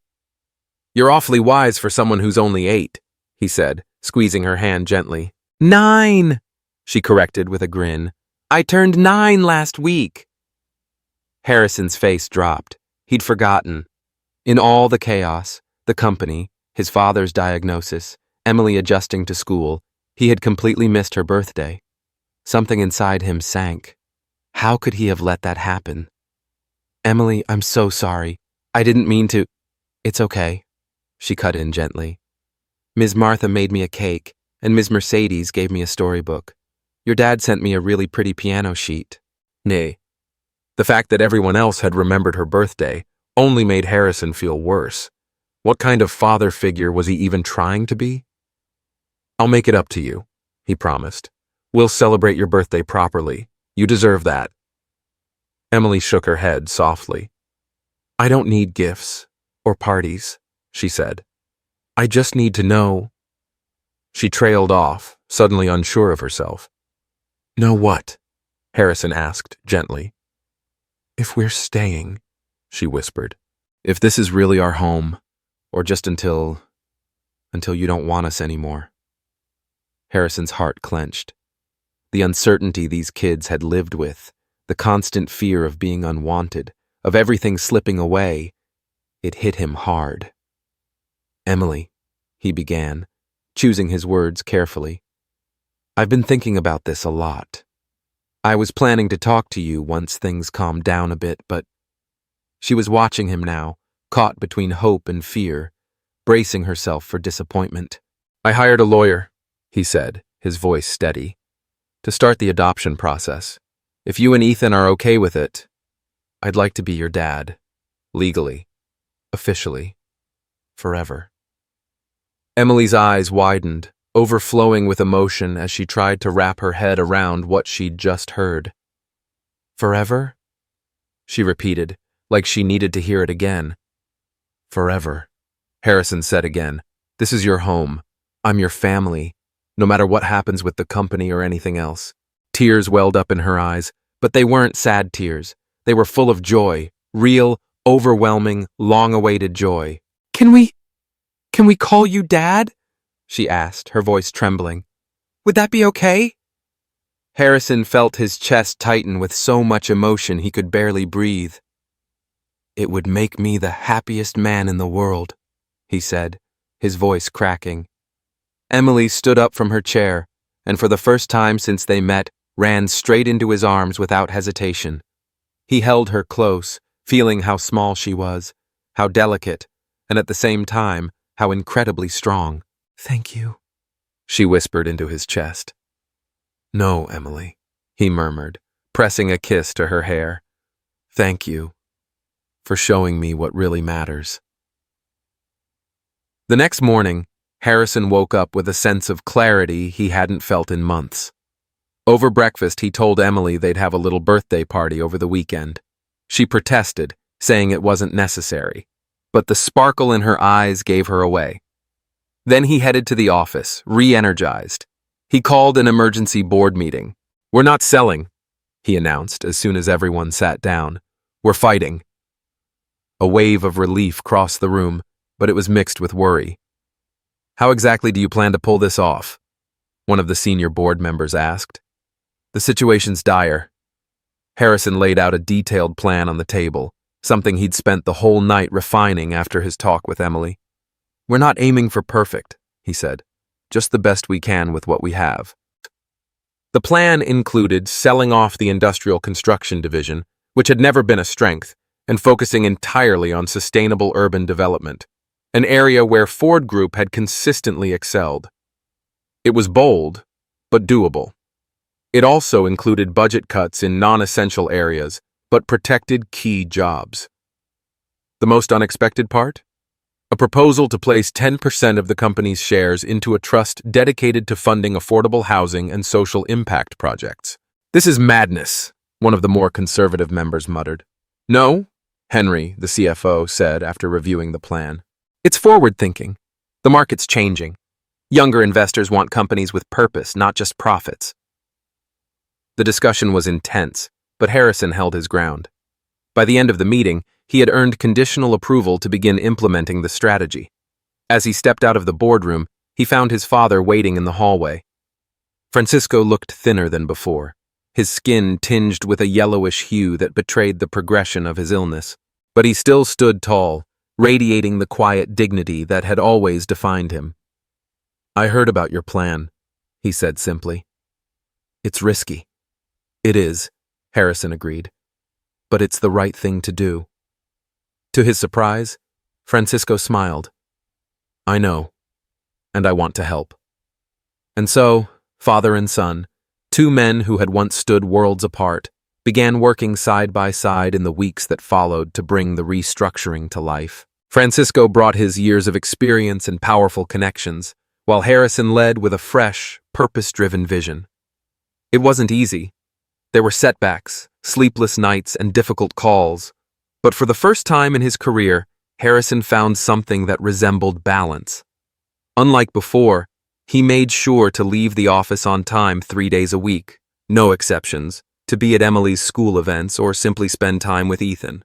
"You're awfully wise for someone who's only 8, he said, squeezing her hand gently. 9, she corrected with a grin. "I turned 9 last week." Harrison's face dropped. He'd forgotten. In all the chaos, the company, his father's diagnosis, Emily adjusting to school, he had completely missed her birthday. Something inside him sank. How could he have let that happen? "Emily, I'm so sorry. I didn't mean to—" "It's okay," she cut in gently. "Ms. Martha made me a cake, and Ms. Mercedes gave me a storybook. Your dad sent me a really pretty piano sheet." Nay, the fact that everyone else had remembered her birthday only made Harrison feel worse. What kind of father figure was he even trying to be? "I'll make it up to you," he promised. "We'll celebrate your birthday properly. You deserve that." Emily shook her head softly. "I don't need gifts or parties," she said. "I just need to know—" She trailed off, suddenly unsure of herself. "Know what?" Harrison asked gently. "If we're staying," she whispered. "If this is really our home, or just until you don't want us anymore." Harrison's heart clenched. The uncertainty these kids had lived with, the constant fear of being unwanted, of everything slipping away, it hit him hard. "Emily," he began, choosing his words carefully. I've been thinking about this a lot. I was planning to talk to you once things calmed down a bit, but she was watching him now, caught between hope and fear, bracing herself for disappointment. I hired a lawyer, he said, his voice steady, to start the adoption process. If you and Ethan are okay with it, I'd like to be your dad, legally, officially, forever. Emily's eyes widened, overflowing with emotion as she tried to wrap her head around what she'd just heard. Forever? She repeated, like she needed to hear it again. Forever, Harrison said again. This is your home. I'm your family, no matter what happens with the company or anything else. Tears welled up in her eyes, but they weren't sad tears. They were full of joy, real, overwhelming, long-awaited joy. Can we call you Dad? She asked, her voice trembling. Would that be okay? Harrison felt his chest tighten with so much emotion he could barely breathe. It would make me the happiest man in the world, he said, his voice cracking. Emily stood up from her chair, and for the first time since they met, ran straight into his arms without hesitation. He held her close, feeling how small she was, how delicate, and at the same time, how incredibly strong. Thank you, she whispered into his chest. No, Emily, he murmured, pressing a kiss to her hair. Thank you for showing me what really matters. The next morning, Harrison woke up with a sense of clarity he hadn't felt in months. Over breakfast, he told Emily they'd have a little birthday party over the weekend. She protested, saying it wasn't necessary, but the sparkle in her eyes gave her away. Then he headed to the office, re-energized. He called an emergency board meeting. We're not selling, he announced as soon as everyone sat down. We're fighting. A wave of relief crossed the room, but it was mixed with worry. How exactly do you plan to pull this off? One of the senior board members asked. The situation's dire. Harrison laid out a detailed plan on the table, something he'd spent the whole night refining after his talk with Emily. We're not aiming for perfect, he said, just the best we can with what we have. The plan included selling off the industrial construction division, which had never been a strength, and focusing entirely on sustainable urban development, an area where Ford Group had consistently excelled. It was bold, but doable. It also included budget cuts in non-essential areas, but protected key jobs. The most unexpected part? A proposal to place 10% of the company's shares into a trust dedicated to funding affordable housing and social impact projects. This is madness, one of the more conservative members muttered. No, Henry, the CFO, said after reviewing the plan. It's forward-thinking. The market's changing. Younger investors want companies with purpose, not just profits. The discussion was intense, but Harrison held his ground. By the end of the meeting, he had earned conditional approval to begin implementing the strategy. As he stepped out of the boardroom, he found his father waiting in the hallway. Francisco looked thinner than before, his skin tinged with a yellowish hue that betrayed the progression of his illness. But he still stood tall, radiating the quiet dignity that had always defined him. I heard about your plan, he said simply. It's risky. It is, Harrison agreed. But it's the right thing to do. To his surprise, Francisco smiled. I know, and I want to help. And so, father and son, two men who had once stood worlds apart, began working side by side in the weeks that followed to bring the restructuring to life. Francisco brought his years of experience and powerful connections, while Harrison led with a fresh, purpose-driven vision. It wasn't easy. There were setbacks, sleepless nights, and difficult calls. But for the first time in his career, Harrison found something that resembled balance. Unlike before, he made sure to leave the office on time 3 days a week, no exceptions, to be at Emily's school events or simply spend time with Ethan.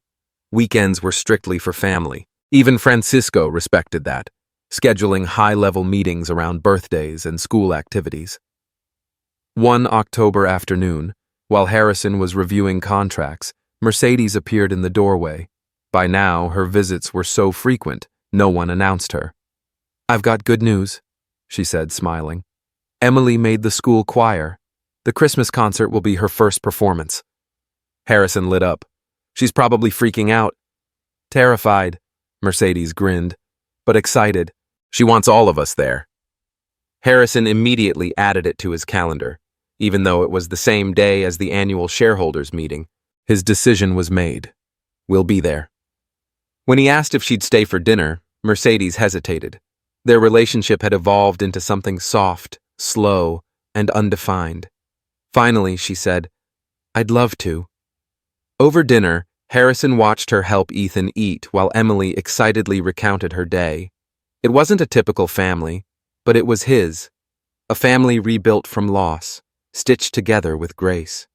Weekends were strictly for family. Even Francisco respected that, scheduling high-level meetings around birthdays and school activities. One October afternoon, while Harrison was reviewing contracts, Mercedes appeared in the doorway. By now, her visits were so frequent, no one announced her. I've got good news, she said, smiling. Emily made the school choir. The Christmas concert will be her first performance. Harrison lit up. She's probably freaking out. Terrified, Mercedes grinned, but excited. She wants all of us there. Harrison immediately added it to his calendar. Even though it was the same day as the annual shareholders meeting, his decision was made. We'll be there. When he asked if she'd stay for dinner, Mercedes hesitated. Their relationship had evolved into something soft, slow, and undefined. Finally, she said, "I'd love to." Over dinner, Harrison watched her help Ethan eat while Emily excitedly recounted her day. It wasn't a typical family, but it was his. A family rebuilt from loss, stitched together with grace.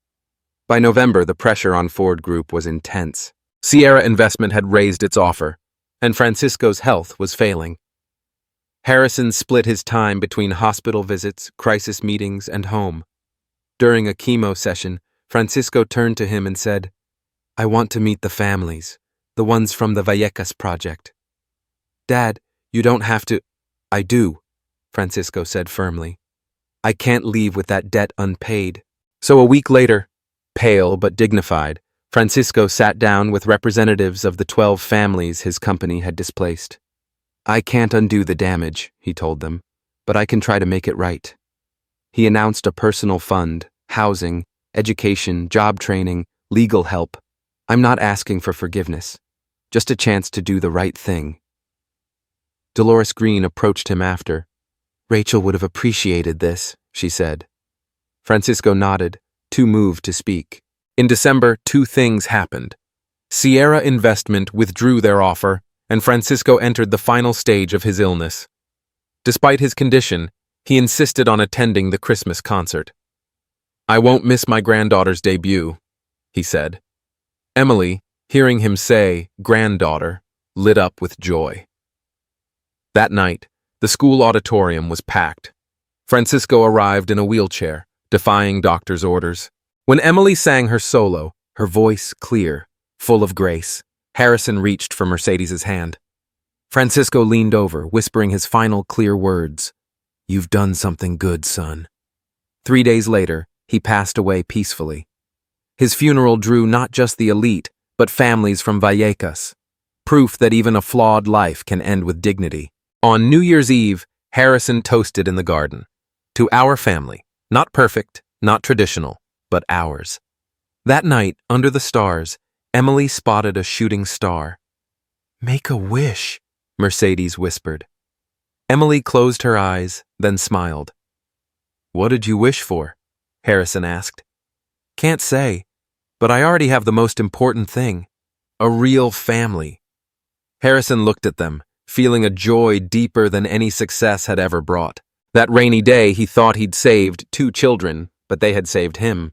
By November, the pressure on Ford Group was intense. Sierra Investment had raised its offer, and Francisco's health was failing. Harrison split his time between hospital visits, crisis meetings, and home. During a chemo session, Francisco turned to him and said, "I want to meet the families, the ones from the Vallecas project." "Dad, you don't have to." "I do," Francisco said firmly. "I can't leave with that debt unpaid." So a week later, pale but dignified, Francisco sat down with representatives of the 12 families his company had displaced. "I can't undo the damage," he told them, "but I can try to make it right." He announced a personal fund, housing, education, job training, legal help. "I'm not asking for forgiveness, just a chance to do the right thing." Dolores Green approached him after. "Rachel would have appreciated this," she said. Francisco nodded, too moved to speak. In December, two things happened. Sierra Investment withdrew their offer, and Francisco entered the final stage of his illness. Despite his condition, he insisted on attending the Christmas concert. "I won't miss my granddaughter's debut," he said. Emily, hearing him say granddaughter, lit up with joy. That night, the school auditorium was packed. Francisco arrived in a wheelchair, defying doctor's orders. When Emily sang her solo, her voice clear, full of grace, Harrison reached for Mercedes's hand. Francisco leaned over, whispering his final clear words. "You've done something good, son." 3 days later, he passed away peacefully. His funeral drew not just the elite, but families from Vallecas, proof that even a flawed life can end with dignity. On New Year's Eve, Harrison toasted in the garden. To our family, not perfect, not traditional, but ours. That night, under the stars, Emily spotted a shooting star. "Make a wish," Mercedes whispered. Emily closed her eyes, then smiled. "What did you wish for?" Harrison asked. "Can't say, but I already have the most important thing. A real family." Harrison looked at them, feeling a joy deeper than any success had ever brought. That rainy day, he thought he'd saved 2 children, but they had saved him.